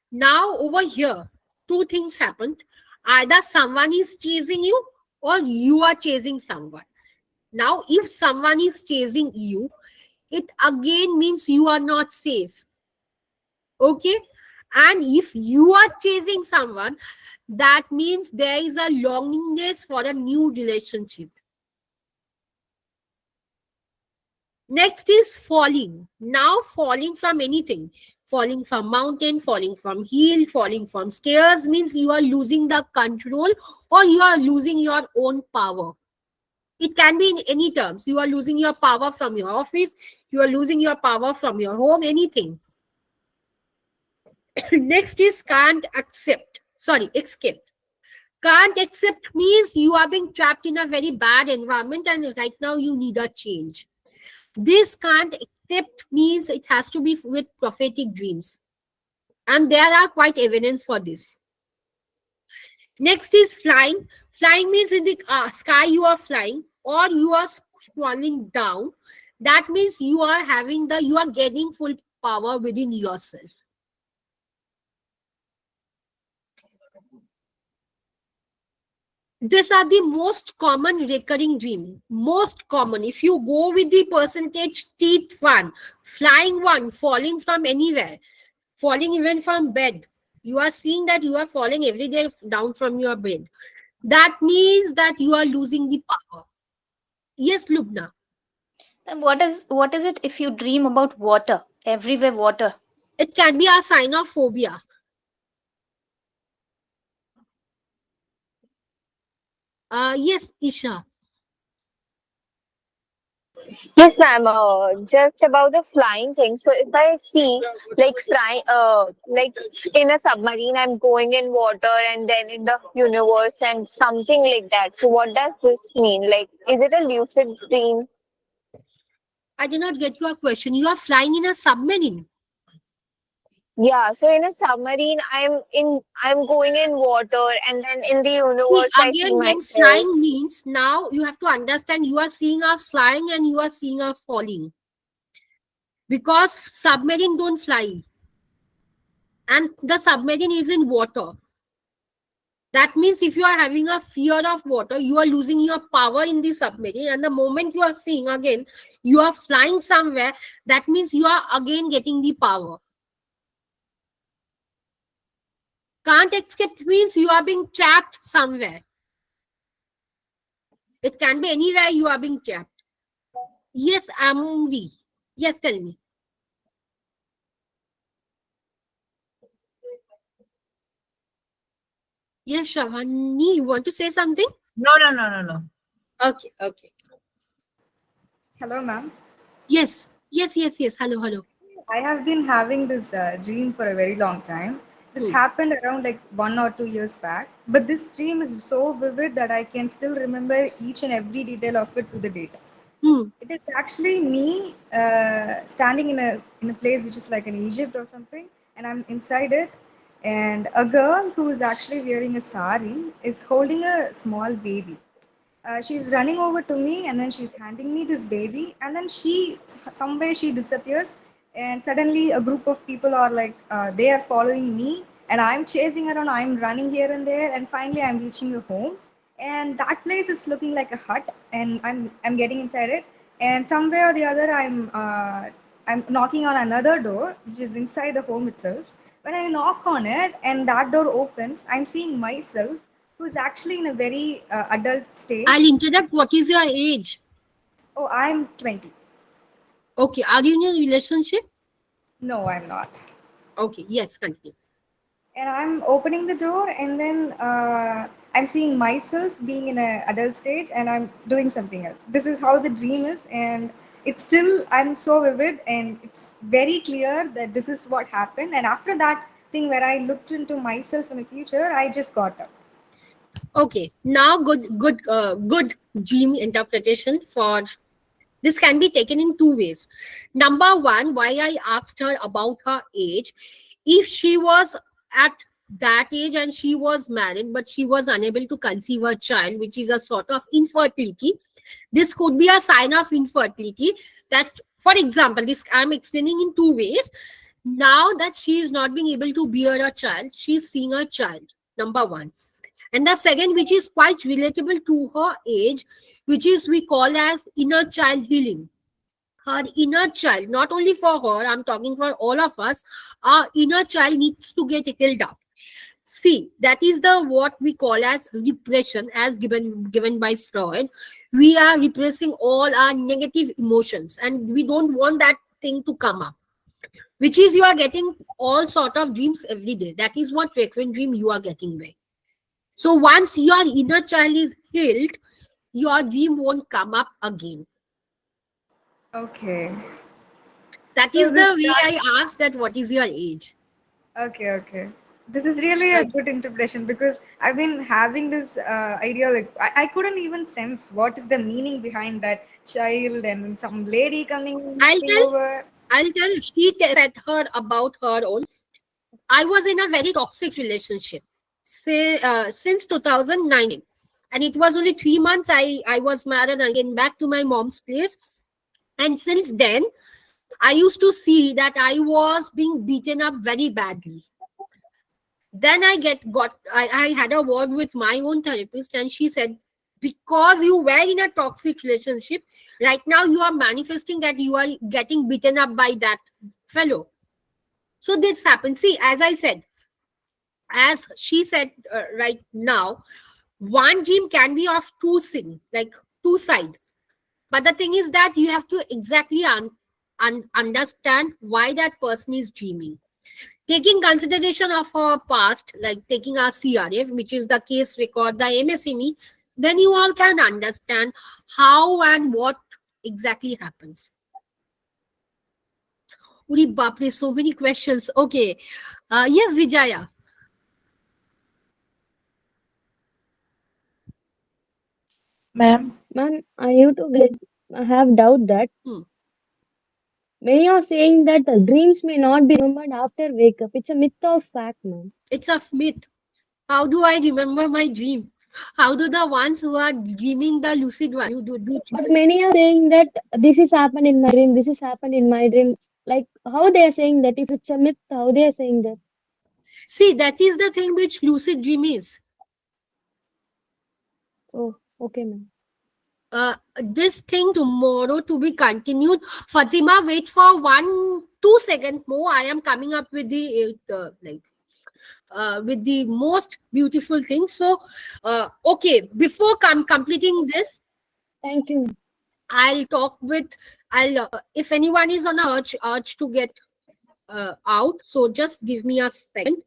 Now over here, two things happened. Either someone is chasing you or you are chasing someone. Now, if someone is chasing you, it again means you are not safe. Okay? And if you are chasing someone, that means there is a longingness for a new relationship. Next is falling. Now, falling from anything. Falling from mountain, falling from hill, falling from stairs means you are losing the control or you are losing your own power. It can be in any terms. You are losing your power from your office. You are losing your power from your home, anything. Next is can't accept. Sorry, escape. Can't accept means you are being trapped in a very bad environment and right now you need a change. This can't accept means it has to be with prophetic dreams. And there are quite evidence for this. Next is flying. Flying means in the sky you are flying or you are falling down. That means you are getting full power within yourself. These are the most common recurring dream. Most common. If you go with the percentage, teeth one, flying one, falling from anywhere, falling even from bed, you are seeing that you are falling every day down from your bed. That means that you are losing the power. Yes, Lubna. Then what is it if you dream about water? Everywhere water. It can be a sign of phobia. Yes, Isha. Yes, ma'am. Just about the flying thing. So if I see like flying, like in a submarine, I'm going in water and then in the universe and something like that. So what does this mean? Like, is it a lucid dream? I did not get your question. You are flying in a submarine. Yeah. So in a submarine, I'm going in water and then in the See, universe, I see again, when myself. flying means, now you have to understand you are seeing a flying and you are seeing a falling. Because submarine don't fly. And the submarine is in water. That means if you are having a fear of water, you are losing your power in the submarine. And the moment you are seeing again, you are flying somewhere, that means you are again getting the power. Can't escape means you are being trapped somewhere. It can be anywhere you are being trapped. Yes, Amri. Yes, tell me. Yes, Shavani, you want to say something? No. Okay. Hello, ma'am. Yes. Hello. I have been having this dream for a very long time. This happened around like 1 or 2 years back. But this dream is so vivid that I can still remember each and every detail of it to the date. It is actually me standing in a place which is like in Egypt or something, and I'm inside it. And a girl who is actually wearing a sari is holding a small baby. She's running over to me and then she's handing me this baby and then somewhere she disappears and suddenly a group of people are like they are following me and I'm chasing around, I'm running here and there and finally I'm reaching the home and that place is looking like a hut and I'm getting inside it and somewhere or the other I'm knocking on another door which is inside the home itself. When I knock on it and that door opens, I'm seeing myself who's actually in a very adult stage. I'll interrupt. What is your age? Oh, I'm 20. Okay, are you in a relationship? No, I'm not. Okay, yes, continue. And I'm opening the door, and then I'm seeing myself being in an adult stage, and I'm doing something else. This is how the dream is, and it's still I'm so vivid, and it's very clear that this is what happened. And after that thing where I looked into myself in the future, I just got up. Okay, now good dream interpretation for this can be taken in two ways. Number one, why I asked her about her age. If she was at that age and she was married, but she was unable to conceive a child, which is a sort of infertility, this could be a sign of infertility. That, for example, this I'm explaining in two ways. Now that she is not being able to bear a child, she is seeing a child. Number one. And the second, which is quite relatable to her age, which is we call as inner child healing. Her inner child, not only for her, I'm talking for all of us, our inner child needs to get healed up. See, that is the what we call as repression, as given by Freud. We are repressing all our negative emotions, and we don't want that thing to come up. Which is you are getting all sort of dreams every day. That is what frequent dream you are getting by. So once your inner child is healed, your dream won't come up again. Okay. That So is the this way I asked that what is your age. Okay, okay. This is really a good interpretation because I've been having this idea like I couldn't even sense what is the meaning behind that child and some lady coming over. I'll tell. She said her about her own. I was in a very toxic relationship since 2019, and it was only 3 months I was married and came back to my mom's place. And since then, I used to see that I was being beaten up very badly. Then I had a word with my own therapist, and she said, because you were in a toxic relationship, right now you are manifesting that you are getting beaten up by that fellow. So this happens. See, as I said, as she said right now, one dream can be of like two sides. But the thing is that you have to exactly understand why that person is dreaming. Taking consideration of our past, like taking our CRF, which is the case record, the MSME, then you all can understand how and what exactly happens. Uri Bapre, so many questions. Okay. Yes, Vijaya. Ma'am, I have to get. I have doubt that many are saying that dreams may not be remembered after wake up. It's a myth or fact, ma'am. It's a myth. How do I remember my dream? How do the ones who are dreaming the lucid one do? But many are saying that this is happened in my dream. This is happened in my dream. Like how they are saying that? If it's a myth, how they are saying that? See, that is the thing which lucid dream is. Oh, okay, ma'am. This thing tomorrow to be continued. Fatima, wait for 2 seconds more. I am coming up with with the most beautiful thing. So, okay, before completing this, thank you. I'll talk with. If anyone is on a urge to get out, so just give me a second.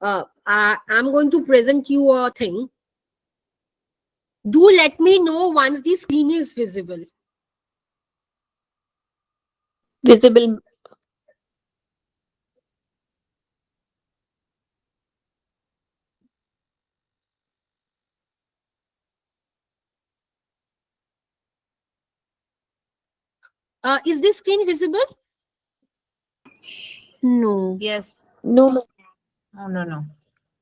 I'm going to present you a thing. Do let me know once the screen is visible. Visible. Is this screen visible? No. Yes. No. Oh, no, no.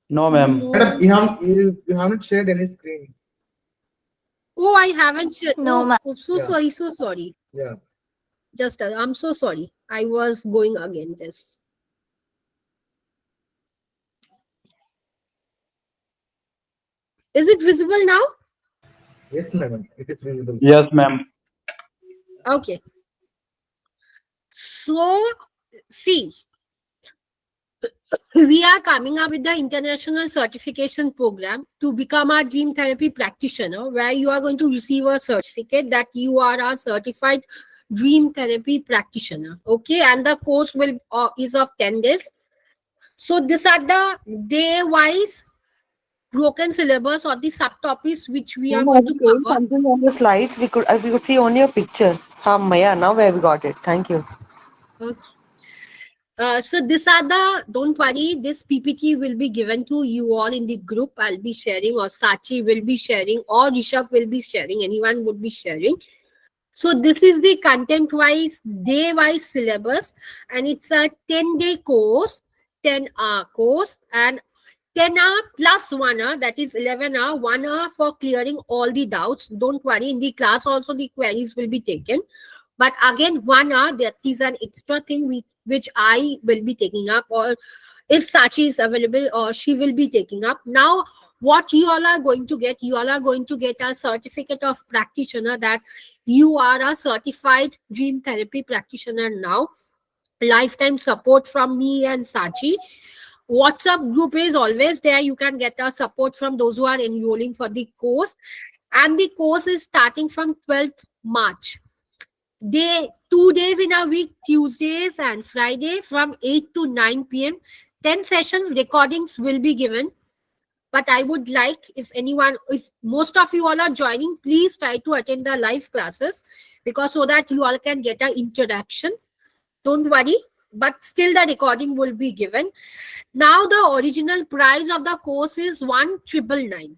No, ma'am. Madam, you haven't shared any screen. Oh, I haven't shared. No, Oh, ma'am. so Yeah. sorry, so sorry. Yeah. Just, I'm so sorry. I was going again this. Is it visible now? Yes, madam. It is visible. Yes, ma'am. Okay. So, see, we are coming up with the international certification program to become a dream therapy practitioner, where you are going to receive a certificate that you are a certified dream therapy practitioner. Okay, and the course will is of 10 days. So these are the day wise broken syllabus or the subtopics which we are Ma'am, I going was to saying cover. something on the slides. We could see only a picture. Maya, now where we got it. Thank you. Okay. So these are the, don't worry, this PPT will be given to you all in the group. I'll be sharing, or Sachi will be sharing, or Rishabh will be sharing, anyone would be sharing. So this is the content wise, day wise syllabus, and it's a 10-day course, 10-hour course, and 10-hour plus 1 hour, that is 11 hour, 1 hour for clearing all the doubts. Don't worry, in the class also the queries will be taken. But again, 1 hour, that is an extra thing which I will be taking up, or if Sachi is available, or she will be taking up. Now, what you all are going to get, you all are going to get a certificate of practitioner, that you are a certified dream therapy practitioner now. Lifetime support from me and Sachi. WhatsApp group is always there. You can get a support from those who are enrolling for the course. And the course is starting from 12th March. 2 days in a week, Tuesdays and Friday from 8 to 9 p.m. 10 session recordings will be given. But I would like, if anyone, if most of you all are joining, please try to attend the live classes, because so that you all can get an introduction. Don't worry, but still the recording will be given. Now the original price of the course is 1,999.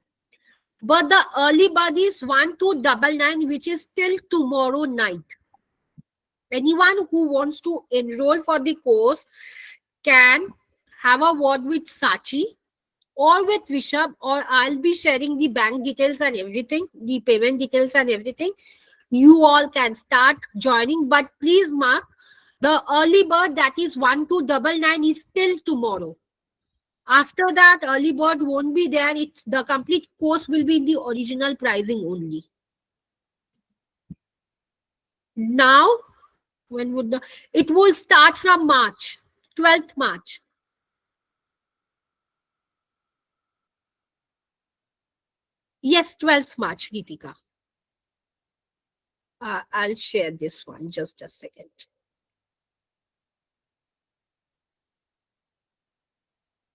But the early bird is 1,299, which is till tomorrow night. Anyone who wants to enroll for the course can have a word with Sachi or with Rishabh, or I'll be sharing the bank details and everything, the payment details and everything. You all can start joining, but please mark, the early bird, that is 1,299, is till tomorrow. After that, early bird won't be there. It's the complete course will be in the original pricing only. Now, when would it will start from March, 12th March. Yes, 12th March, Ritika. I'll share this one, just a second.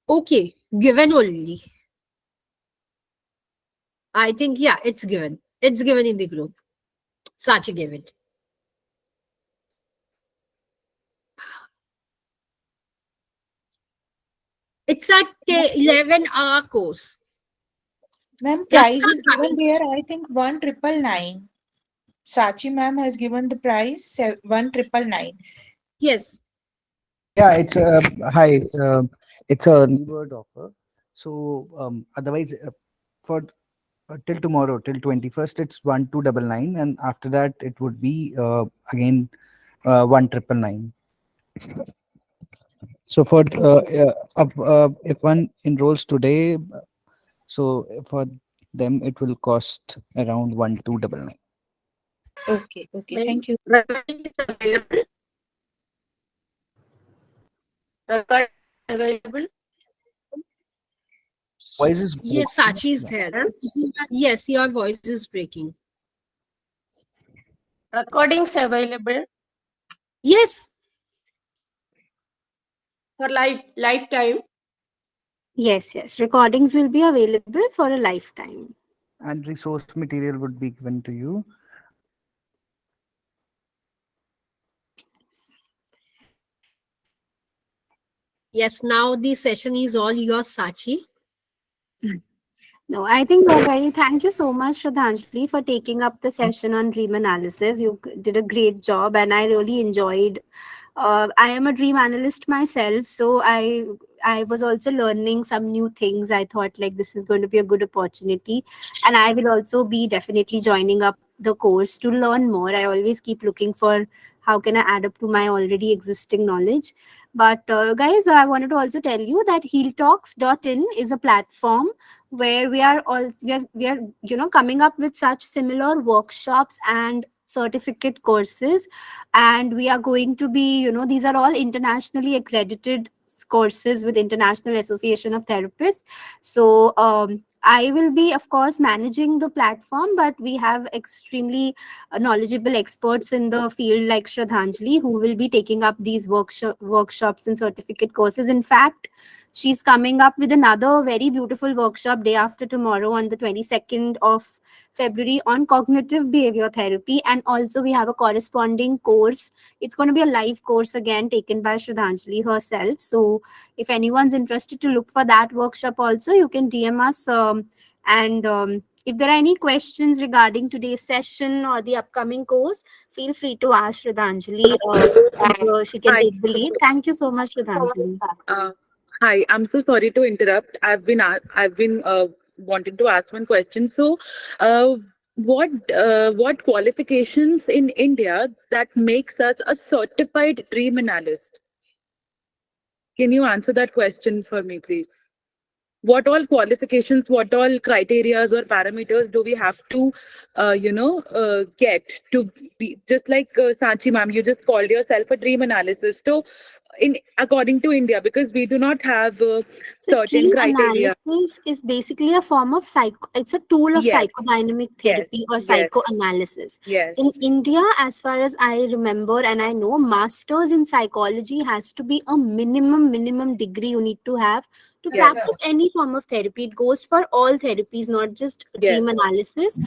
Okay, given only. I think, yeah, it's given. It's given in the group. Sachi gave it. It's a 11-hour course. Ma'am, Yes, price is given there, I think 1,999. Sachi ma'am has given the price 1,999. Yes. Yeah, it's hi. It's a early bird offer. So otherwise, for till tomorrow, till 21st, it's 1,299, and after that, it would be again 1,999. So for if one enrolls today, so for them it will cost around 1,299. Okay, thank you. Recording is available. Recording available. Voice is Yes, breaking. Sachi is there. Yes, your voice is breaking. Recordings available Yes. for lifetime. Yes. Recordings will be available for a lifetime. And resource material would be given to you. Yes, now the session is all yours, Sachi. No, I think thank you so much, Shradhanjali, for taking up the session on dream analysis. You did a great job, and I really enjoyed. I am a dream analyst myself, so I was also learning some new things. I thought like this is going to be a good opportunity, and I will also be definitely joining up the course to learn more. I always keep looking for how can I add up to my already existing knowledge. But guys, I wanted to also tell you that healtalks.in is a platform where we are coming up with such similar workshops and certificate courses, and we are going to be, these are all internationally accredited courses with International Association of Therapists. So I will be, of course, managing the platform, but we have extremely knowledgeable experts in the field like Shradhanjali, who will be taking up these workshops and certificate courses. In fact, she's coming up with another very beautiful workshop day after tomorrow on the 22nd of February on cognitive behavior therapy. And also we have a corresponding course. It's going to be a live course again taken by Shradhanjali herself. So if anyone's interested to look for that workshop also, you can DM us. And if there are any questions regarding today's session or the upcoming course, feel free to ask Shradhanjali. And, she can Hi. take the lead. Thank you so much, Shradhanjali. Hi, I'm so sorry to interrupt. I've been wanting to ask one question. So, uh, what qualifications in India that makes us a certified dream analyst? Can you answer that question for me, please? What all qualifications, what all criterias or parameters do we have to, get to be just like Sanchi ma'am? You just called yourself a dream analysis. So, in according to India, because we do not have So certain dream criteria. analysis is basically a form of it's a tool of Yes, psychodynamic yes, therapy or yes, psychoanalysis. yes, In India, as far as I remember and I know, masters in psychology has to be a minimum degree you need to have to yes, practice any form of therapy. It goes for all therapies, not just dream yes. analysis.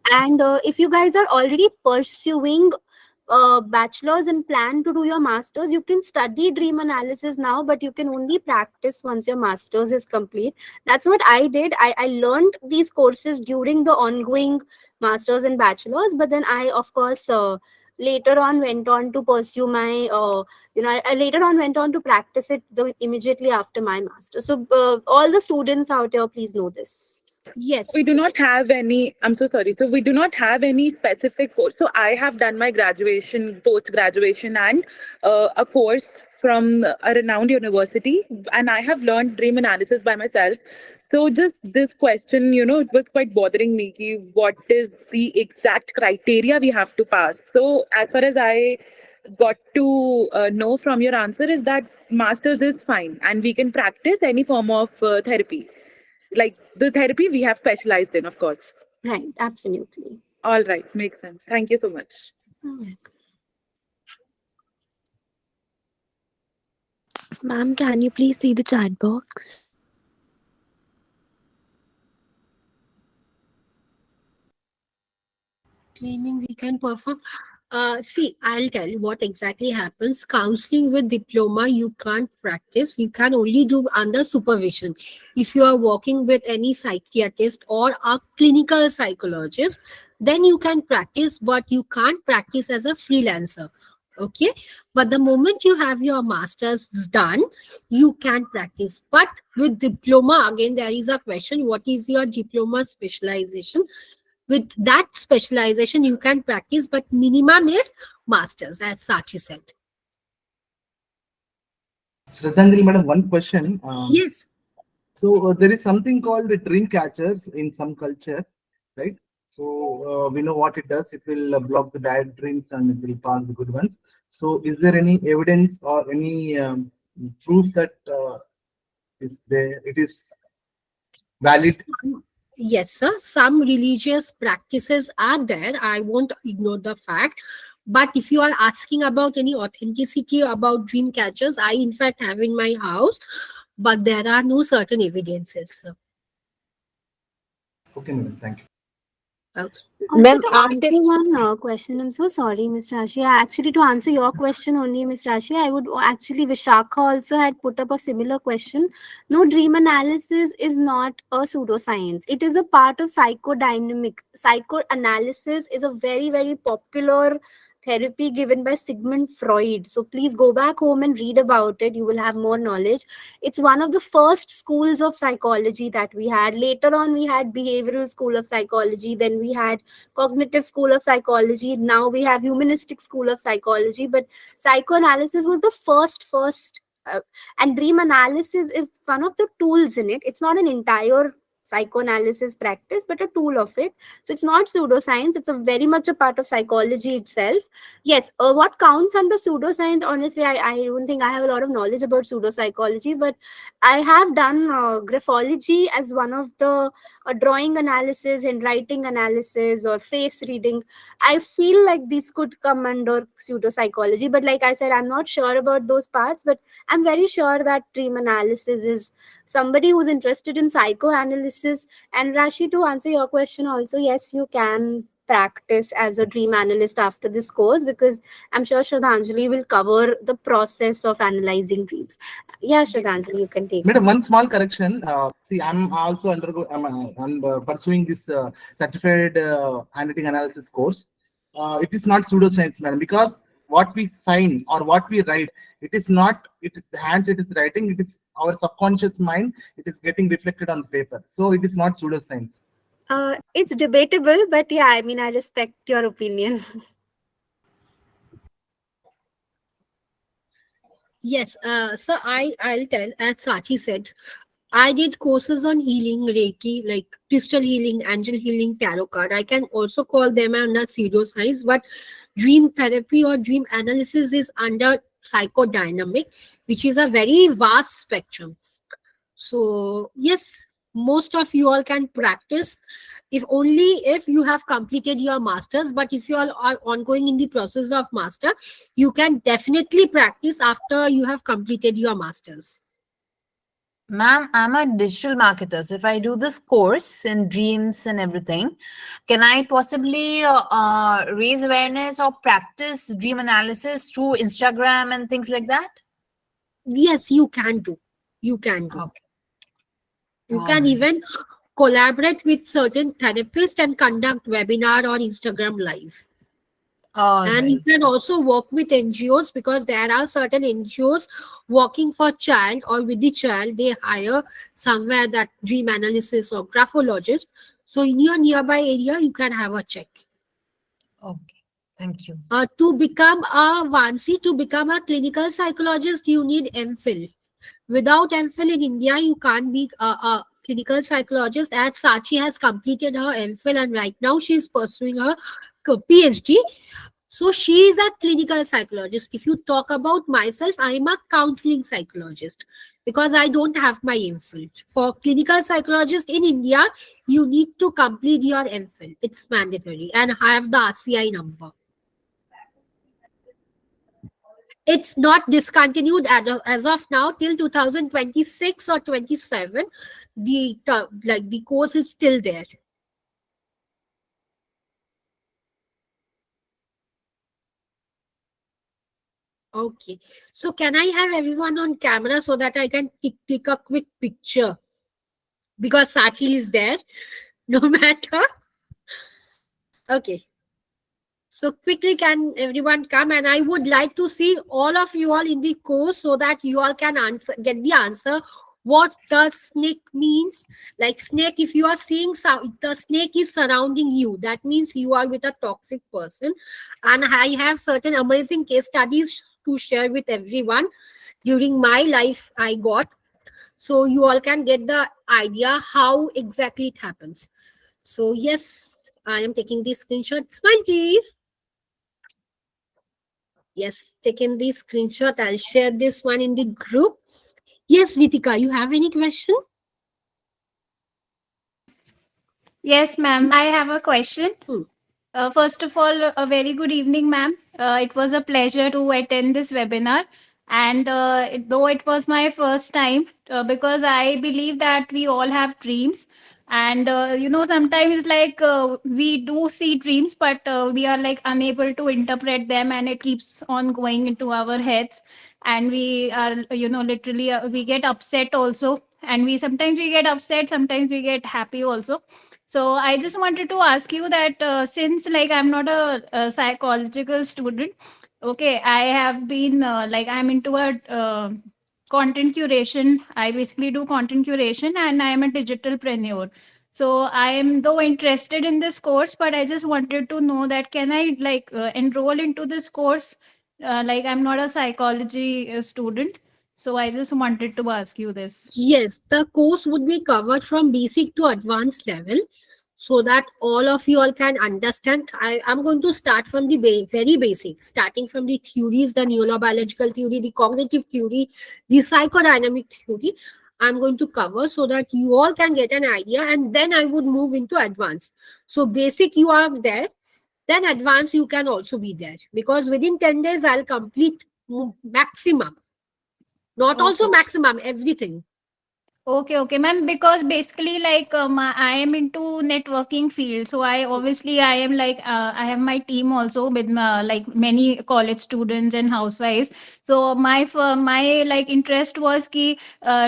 And if you guys are already pursuing bachelor's and plan to do your master's, you can study dream analysis now, but you can only practice once your master's is complete. That's what I did. I learned these courses during the ongoing master's and bachelor's, but then I, of course, later on went on to pursue my I later on went on to practice it immediately after my master. So all the students out here, please know this. Yes. We do not have any, I'm so sorry. So we do not have any specific course. So I have done my graduation, post graduation, and a course from a renowned university, and I have learned dream analysis by myself. So just this question, it was quite bothering me. What is the exact criteria we have to pass? So as far as I got to know from your answer is that masters is fine, and we can practice any form of therapy, like the therapy we have specialized in, of course. Right, absolutely. All right, makes sense. Thank you so much. Ma'am, can you please see the chat box? Claiming we can perform. See, I'll tell you what exactly happens. Counseling with diploma, you can't practice. You can only do under supervision. If you are working with any psychiatrist or a clinical psychologist, then you can practice, but you can't practice as a freelancer. Okay, but the moment you have your master's done, you can practice. But with diploma, again, there is a question: what is your diploma specialization? With that specialization you can practice, but minimum is masters, as Sachi said. Sradhanjali madam, one question. Yes. So there is something called the dream catchers in some culture, right? So we know what it does. It will block the bad dreams and it will pass the good ones. So is there any evidence or any proof that is there? It is valid. Yes, sir. Some religious practices are there. I won't ignore the fact. But if you are asking about any authenticity about dream catchers, I in fact have in my house, but there are no certain evidences, sir. Okay, madam. Thank you. Okay. Also, to answer one question, I'm so sorry, Ms. Rashi. Actually, to answer your question only, Ms. Rashi, I would actually, Vishakha also had put up a similar question. No, dream analysis is not a pseudoscience. It is a part of psychodynamic. Psychoanalysis is a very popular therapy given by Sigmund Freud. So please go back home and read about it. You will have more knowledge. It's one of the first schools of psychology that we had. Later on, we had behavioral school of psychology. Then we had cognitive school of psychology. Now we have humanistic school of psychology. But psychoanalysis was the first. And dream analysis is one of the tools in it. It's not an entire psychoanalysis practice, but a tool of it. So it's not pseudoscience, it's a very much a part of psychology itself. Yes, what counts under pseudoscience, honestly, I don't think I have a lot of knowledge about pseudopsychology, but I have done graphology as one of the drawing analysis and writing analysis or face reading. I feel like this could come under pseudopsychology, but like I said, I'm not sure about those parts, but I'm very sure that dream analysis is somebody who's interested in psychoanalysis. And Rashi, to answer your question also, yes, you can practice as a dream analyst after this course, because I'm sure Shraddhanjali will cover the process of analyzing dreams. Yeah, Shraddhanjali, you can take Madam, it. one small correction. See, I'm also I'm pursuing this certified handwriting analysis course. It is not pseudoscience, madam, because what we sign or what we write, it is not the hands it is writing. It is our subconscious mind. It is getting reflected on paper. So it is not pseudoscience. It's debatable, but yeah, I mean, I respect your opinion. Yes, so I'll tell, as Sachi said, I did courses on healing, Reiki, like crystal healing, angel healing, tarot card. I can also call them under pseudoscience, but dream therapy or dream analysis is under psychodynamic, which is a very vast spectrum. So yes, most of you all can practice, if only if you have completed your masters. But if you all are ongoing in the process of master, you can definitely practice after you have completed your masters. Ma'am, I'm a digital marketer. So if I do this course in dreams and everything, can I possibly raise awareness or practice dream analysis through Instagram and things like that? Yes, you can do. You can do. Okay. You All can right. even collaborate with certain therapists and conduct webinar or Instagram live. All And you right. can also work with NGOs, because there are certain NGOs working for child or with the child. They hire somewhere that dream analysis or graphologist. So in your nearby area, you can have a check. Okay. Thank you. To become a Vansi, to become a clinical psychologist, you need MPhil. Without MPhil in India, you can't be a clinical psychologist. As Sachi has completed her MPhil and right now she is pursuing her PhD. So she is a clinical psychologist. If you talk about myself, I am a counseling psychologist because I don't have my MPhil. For clinical psychologist in India, you need to complete your MPhil. It's mandatory and have the RCI number. It's not discontinued as of now till 2026 or 27. The course is still there. Okay, so can I have everyone on camera so that I can click a quick picture? Because Sachi is there, no matter. Okay. So quickly, can everyone come? And I would like to see all of you all in the course so that you all can get the answer. What the snake means. Like snake, if you are seeing the snake is surrounding you, that means you are with a toxic person. And I have certain amazing case studies to share with everyone during my life I got. So you all can get the idea how exactly it happens. So yes, I am taking the screenshot. Smile, please. Yes, taking the screenshot. I'll share this one in the group. Yes, Ritika, you have any question? Yes, ma'am. I have a question. First of all, a very good evening, ma'am. It was a pleasure to attend this webinar. And though it was my first time, because I believe that we all have dreams. And, sometimes like we do see dreams, but we are like unable to interpret them and it keeps on going into our heads. And we are, literally, we get upset also. And we sometimes we get upset, sometimes we get happy also. So I just wanted to ask you that since like I'm not a psychological student, okay, I have been like I'm into a content curation. I basically do content curation and I am a digitalpreneur. So I am though interested in this course, but I just wanted to know that can I like enroll into this course? Like I'm not a psychology student. So I just wanted to ask you this. Yes, the course would be covered from basic to advanced level so that all of you all can understand. I'm going to start from the very basic, starting from the theories, the neurobiological theory, the cognitive theory, the psychodynamic theory. I'm going to cover so that you all can get an idea, and then I would move into advanced. So basic you are there, then advanced you can also be there, because within 10 days I'll complete maximum, not also Okay. maximum, everything. Okay, ma'am. Because basically, like, I am into networking field, so I am like, I have my team also with like many college students and housewives. So my like interest was कि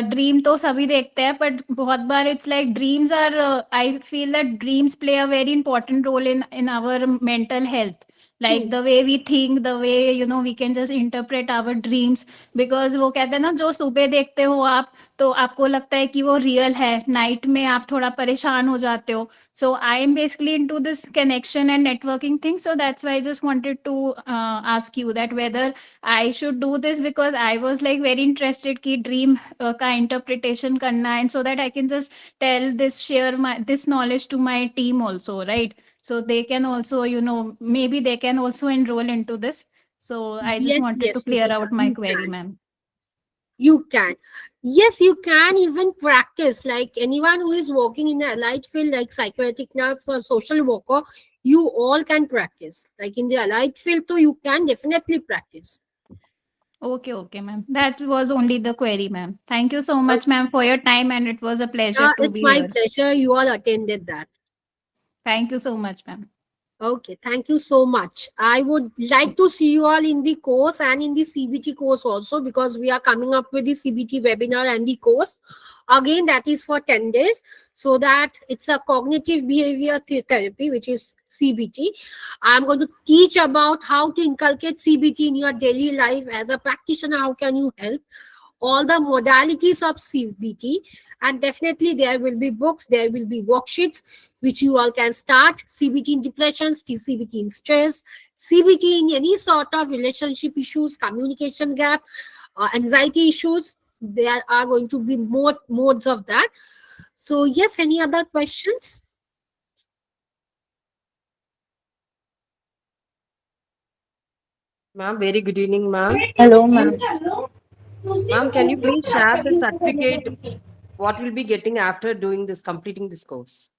dream तो सभी देखते हैं, but बहुत बार it's like dreams are. I feel that dreams play a very important role in our mental health. Like the way we think, the way we can just interpret our dreams. Because वो कहते हैं ना, जो सुबह देखते हो आप तो आपको लगता है कि वो रियल है, नाइट में आप थोड़ा परेशान हो जाते हो. So I am basically into this connection and networking thing, so that's why I just wanted to ask you that whether I should do this, because I was like very interested कि dream का interpretation करना है, and so that I can just tell this, share my this knowledge to my team also, right? So they can also, maybe they can also enroll into this. So I just Yes, wanted to yes, clear Nikita, out my you query, can. ma'am. You can. Yes, you can even practice. Like anyone who is working in a allied field, like psychiatric nurse or social worker, you all can practice. Like in the allied field, too, you can definitely practice. Okay, ma'am. That was only the query, ma'am. Thank you so much, ma'am, for your time, and it was a pleasure to It's be my here. pleasure you all attended that. Thank you so much, ma'am. Okay, thank you so much. I would like to see you all in the course and in the CBT course also, because we are coming up with the CBT webinar and the course. Again, that is for 10 days. So that it's a cognitive behavior therapy, which is CBT. I'm going to teach about how to inculcate CBT in your daily life as a practitioner. How can you help? All the modalities of CBT, and definitely there will be books, there will be worksheets which you all can start. CBT in depression, CBT in stress, CBT in any sort of relationship issues, communication gap, anxiety issues. There are going to be more modes of that. So yes, any other questions? Ma'am, very good evening, ma'am. Hello, ma'am. Ma'am, can you please share the certificate? What will be getting after doing this, completing this course?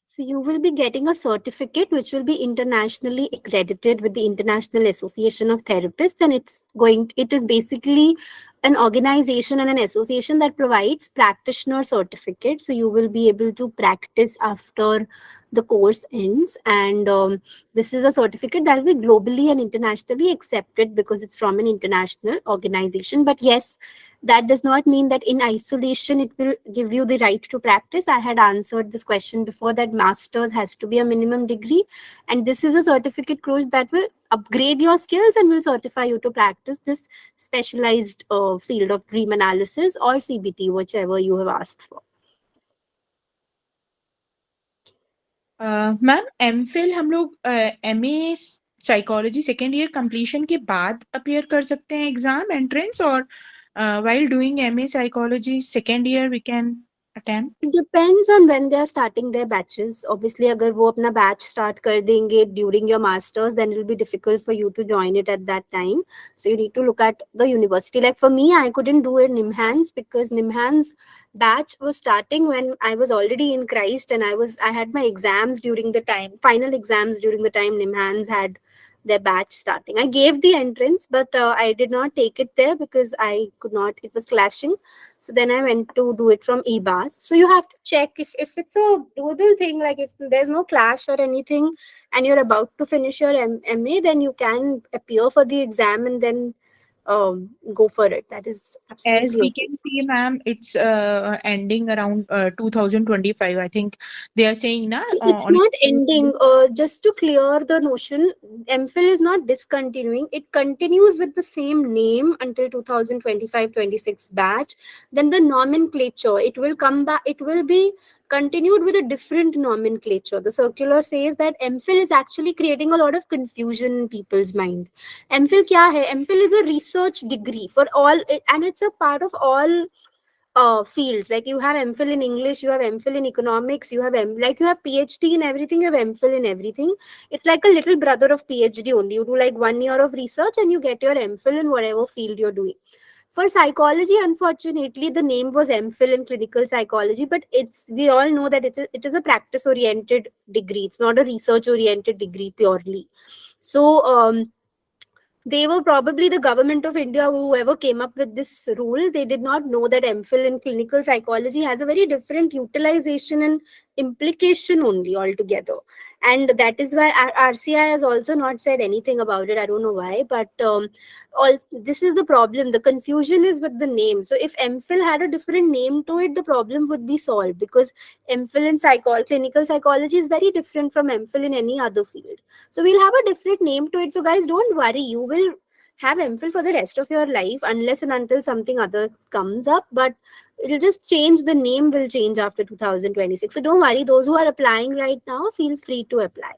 So you will be getting a certificate which will be internationally accredited with the International Association of Therapists, and it is basically an organization and an association that provides practitioner certificates. So you will be able to practice after the course ends, and this is a certificate that will be globally and internationally accepted because it's from an international organization. But yes, that does not mean that in isolation it will give you the right to practice. I had answered this question before, that master's has to be a minimum degree, and this is a certificate course that will upgrade your skills and will certify you to practice this specialized field of dream analysis or CBT, whichever you have asked for. Ma'am MPhil हम लोग MA psychology second year completion के बाद appear कर सकते हैं exam entrance, और while doing MA psychology second year we can attempt? It depends on when they are starting their batches. Obviously, अगर वो अपना batch start कर देंगे during your masters, then it will be difficult for you to join it at that time. So you need to look at the university. Like for me, I couldn't do it in NIMHANS because NIMHANS batch was starting when I was already in Christ, and I had my exams during the time, final exams during the time NIMHANS had their batch starting. I gave the entrance, but I did not take it there because I could not, it was clashing. So then I went to do it from EBAS. So you have to check if it's a doable thing, like if there's no clash or anything and you're about to finish your MA, then you can appear for the exam and then go for it. That is absolutely As we okay. can see, ma'am, it's ending around 2025. I think they are saying na It's on. not ending. Just to clear the notion, MPhil is not discontinuing. It continues with the same name until 2025-26 batch. Then the nomenclature, it will come back. It will be continued with a different nomenclature. The circular says that MPhil is actually creating a lot of confusion in people's mind. MPhil kya hai? MPhil is a research degree for all, and it's a part of all fields. Like you have MPhil in English, you have MPhil in economics, you have like you have PhD in everything, you have MPhil in everything. It's like a little brother of PhD only. You do like 1 year of research and you get your MPhil in whatever field you're doing. For psychology, unfortunately, the name was MPhil in clinical psychology, but we all know that it is a practice oriented degree. It's not a research oriented degree purely. So they were probably the government of India, whoever came up with this rule. They did not know that MPhil in clinical psychology has a very different utilization and implication only altogether. And that is why RCI has also not said anything about it. I don't know why, but this is the problem. The confusion is with the name. So if MPhil had a different name to it, the problem would be solved, because MPhil in clinical psychology is very different from MPhil in any other field. So we'll have a different name to it. So guys, don't worry. You will have MPhil for the rest of your life unless and until something other comes up. But it'll just change. The name will change after 2026. So don't worry. Those who are applying right now, feel free to apply.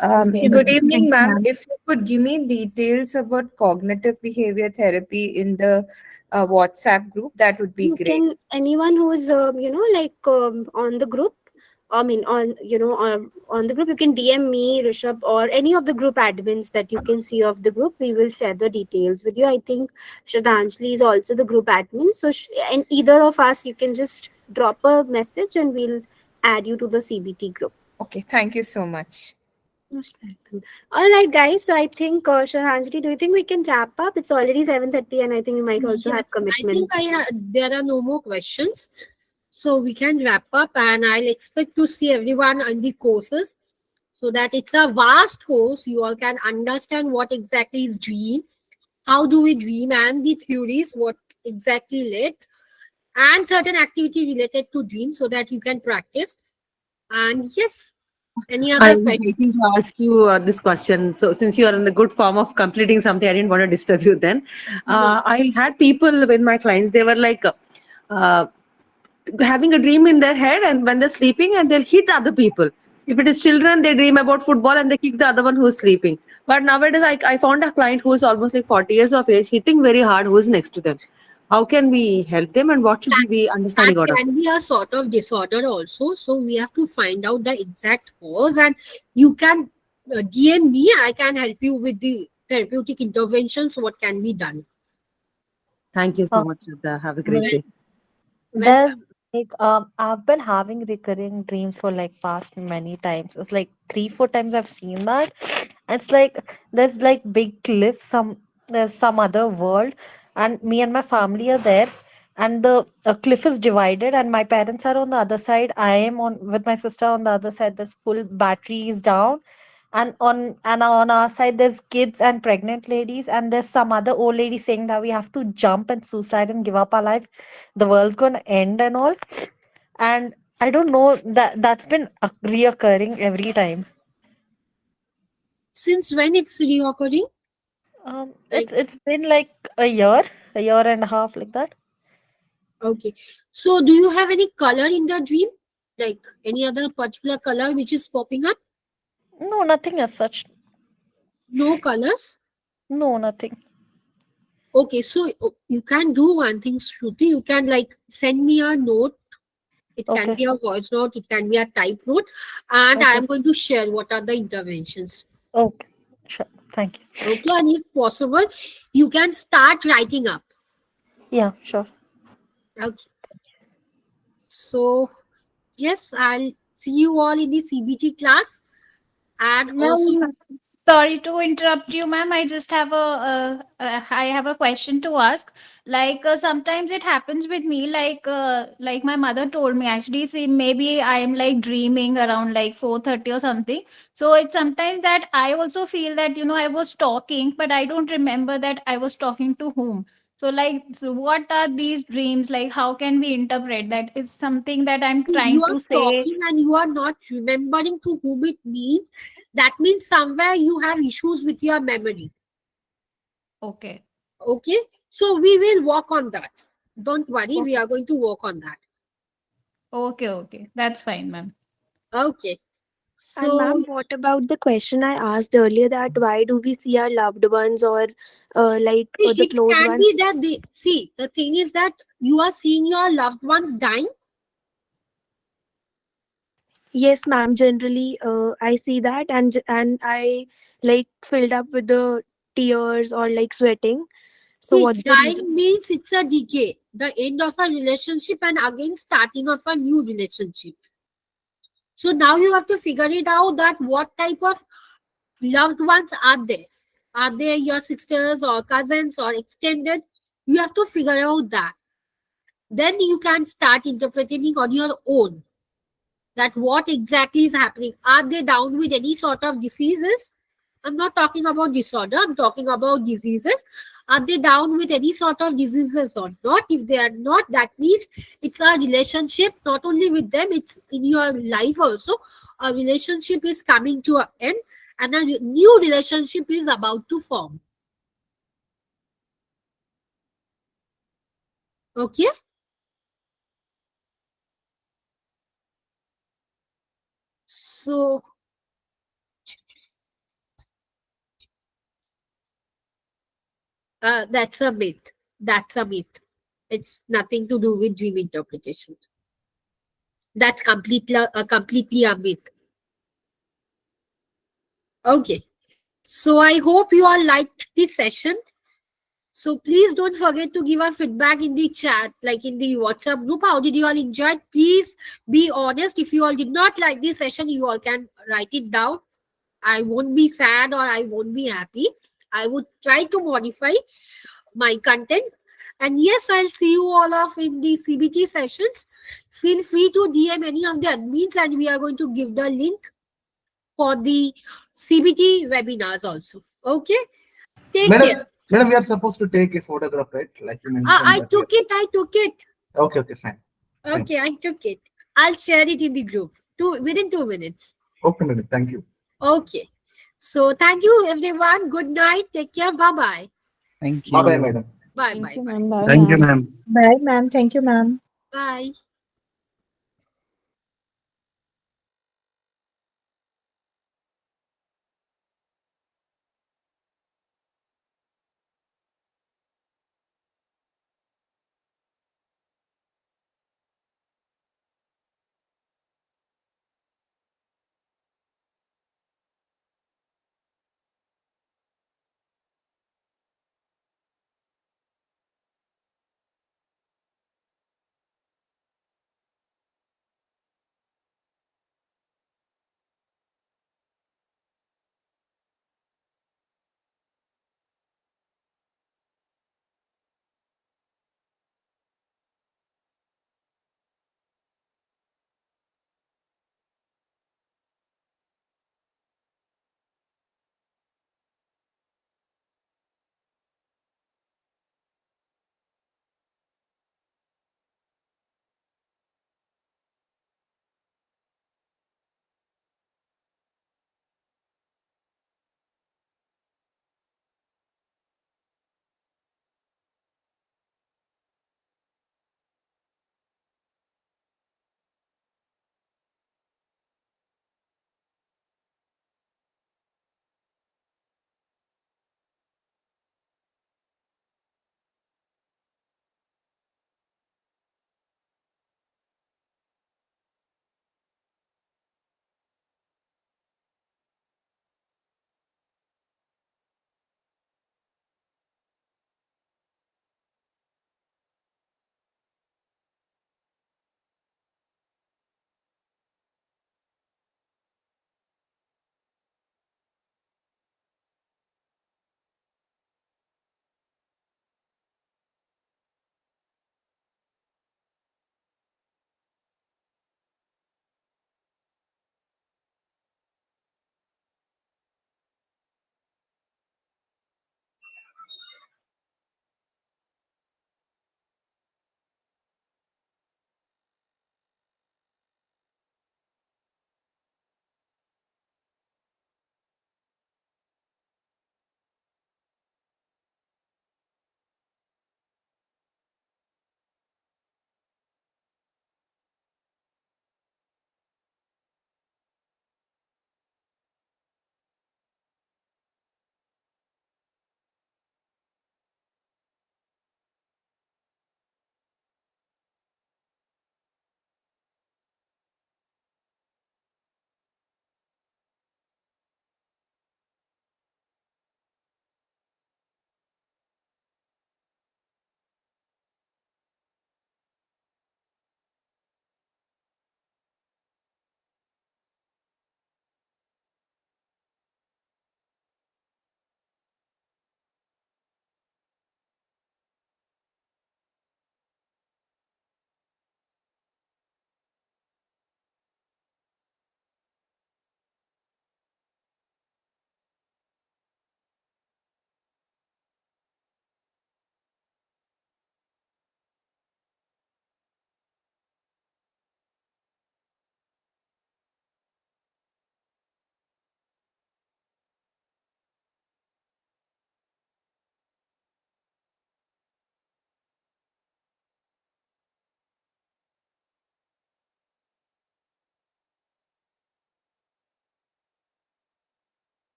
Good Thank evening, you, ma'am. ma'am. If you could give me details about cognitive behavior therapy in the WhatsApp group, that would be You great. can, anyone who is on the group, I mean on the group, you can DM me, Rishabh, or any of the group admins that you can see of the group. We will share the details with you. I think Shraddhanjali is also the group admin, so and either of us, you can just drop a message and we'll add you to the CBT group. Okay, thank you so much. Most welcome. All right, guys. So I think, Shraddhanjali, do you think we can wrap up? It's already 7:30, and I think we might also have Yes, I think commitments. there are no more questions. So we can wrap up, and I'll expect to see everyone on the courses, so that it's a vast course. You all can understand what exactly is dream, how do we dream, and the theories, what exactly led, and certain activity related to dream, so that you can practice. And yes, any I other was waiting questions? to ask you this question. So, since you are in the good form of completing something, I didn't want to disturb you then. No. I had people with my clients, they were like uh, having a dream in their head, and when they're sleeping, and they'll hit other people. If it is children, they dream about football and they kick the other one who's sleeping. But nowadays, I found a client who is almost like 40 years of age, hitting very hard, who is next to them. How can we help them, and what should we be That understanding out of it? can be a sort of disorder also. So we have to find out the exact cause, and you can DM me. I can help you with the therapeutic interventions. What can be done? Thank you so much, Shraddha. Have a great Well, day. welcome. There's I've been having recurring dreams for like past many times. It's like 3 4 times I've seen that. It's like there's like big cliff, there's some other world, and me and my family are there, and the cliff is divided, and my parents are on the other side. I am on with my sister on the other side. This full battery is down, and on our side there's kids and pregnant ladies, and there's some other old lady saying that we have to jump and suicide and give up our life, the world's gonna end and all. And I don't know, that's been reoccurring every time. Since when it's reoccurring? Like, It's been like a year and a half, like that. okay. So do you have any color in the dream? Like any other particular color which is popping up? No, nothing as such. No colors? No, nothing. Okay, so you can do one thing, Shruti. You can like send me a note. It can Okay. be a voice note, it can be a type note, and I Okay. am going to share what are the interventions. Okay. Sure. Thank you. Okay, and if possible, you can start writing up. Yeah, sure. Okay. So, yes, I'll see you all in the CBT class. And also, Ma'am, sorry to interrupt you, ma'am. I just have I have a question to ask. Like sometimes it happens with me. Like my mother told me actually. See, maybe I am like dreaming around like 4:30 or something. So it's sometimes that I also feel that I was talking, but I don't remember that I was talking to whom. So what are these dreams? Like, how can we interpret that? Is something that I'm you trying are to say. talking and you are not remembering to whom it means. That means somewhere you have issues with your memory. Okay. Okay, so we will work on that. Don't worry, we Okay. are going to work on that. Okay. That's fine, ma'am. Okay. And ma'am, So what about the question I asked earlier that why do we see our loved ones or the it close can be ones? that the thing is that you are seeing your loved ones dying. Yes, ma'am. Generally, I see that, and I like filled up with the tears or like sweating. So See, what's the reason? dying means it's a decay, the end of a relationship, and again starting of a new relationship. So now you have to figure it out that what type of loved ones are there. Are they your sisters or cousins or extended? You have to figure out that. Then you can start interpreting on your own that what exactly is happening. Are they down with any sort of diseases? I'm not talking about disorder, I'm talking about diseases. Are they down with any sort of diseases or not? If they are not, that means it's a relationship not only with them, it's in your life also. A relationship is coming to an end and a new relationship is about to form. Okay? So that's a myth. That's a myth. It's nothing to do with dream interpretation. That's completely a myth. Okay. So I hope you all liked this session. So please don't forget to give our feedback in the chat, like in the WhatsApp group. How did you all enjoy it? Please be honest. If you all did not like this session, you all can write it down. I won't be sad or I won't be happy. I would try to modify my content. And yes, I'll see you all off in the CBT sessions. Feel free to DM any of the admins and we are going to give the link for the CBT webinars also. Okay? Take care. Madam, we are supposed to take a photograph, right? Like you mentioned. I took it. Okay, fine. Okay, I took it. I'll share it in the group within 2 minutes. Okay, madam. Thank you. Okay. So thank you everyone. Good night. Take care. Bye-bye. Thank you. Bye, madam. Bye. Thank Bye. you, Bye. ma'am. Bye, Thank you, ma'am. ma'am. Bye, ma'am. Thank you, ma'am. Bye.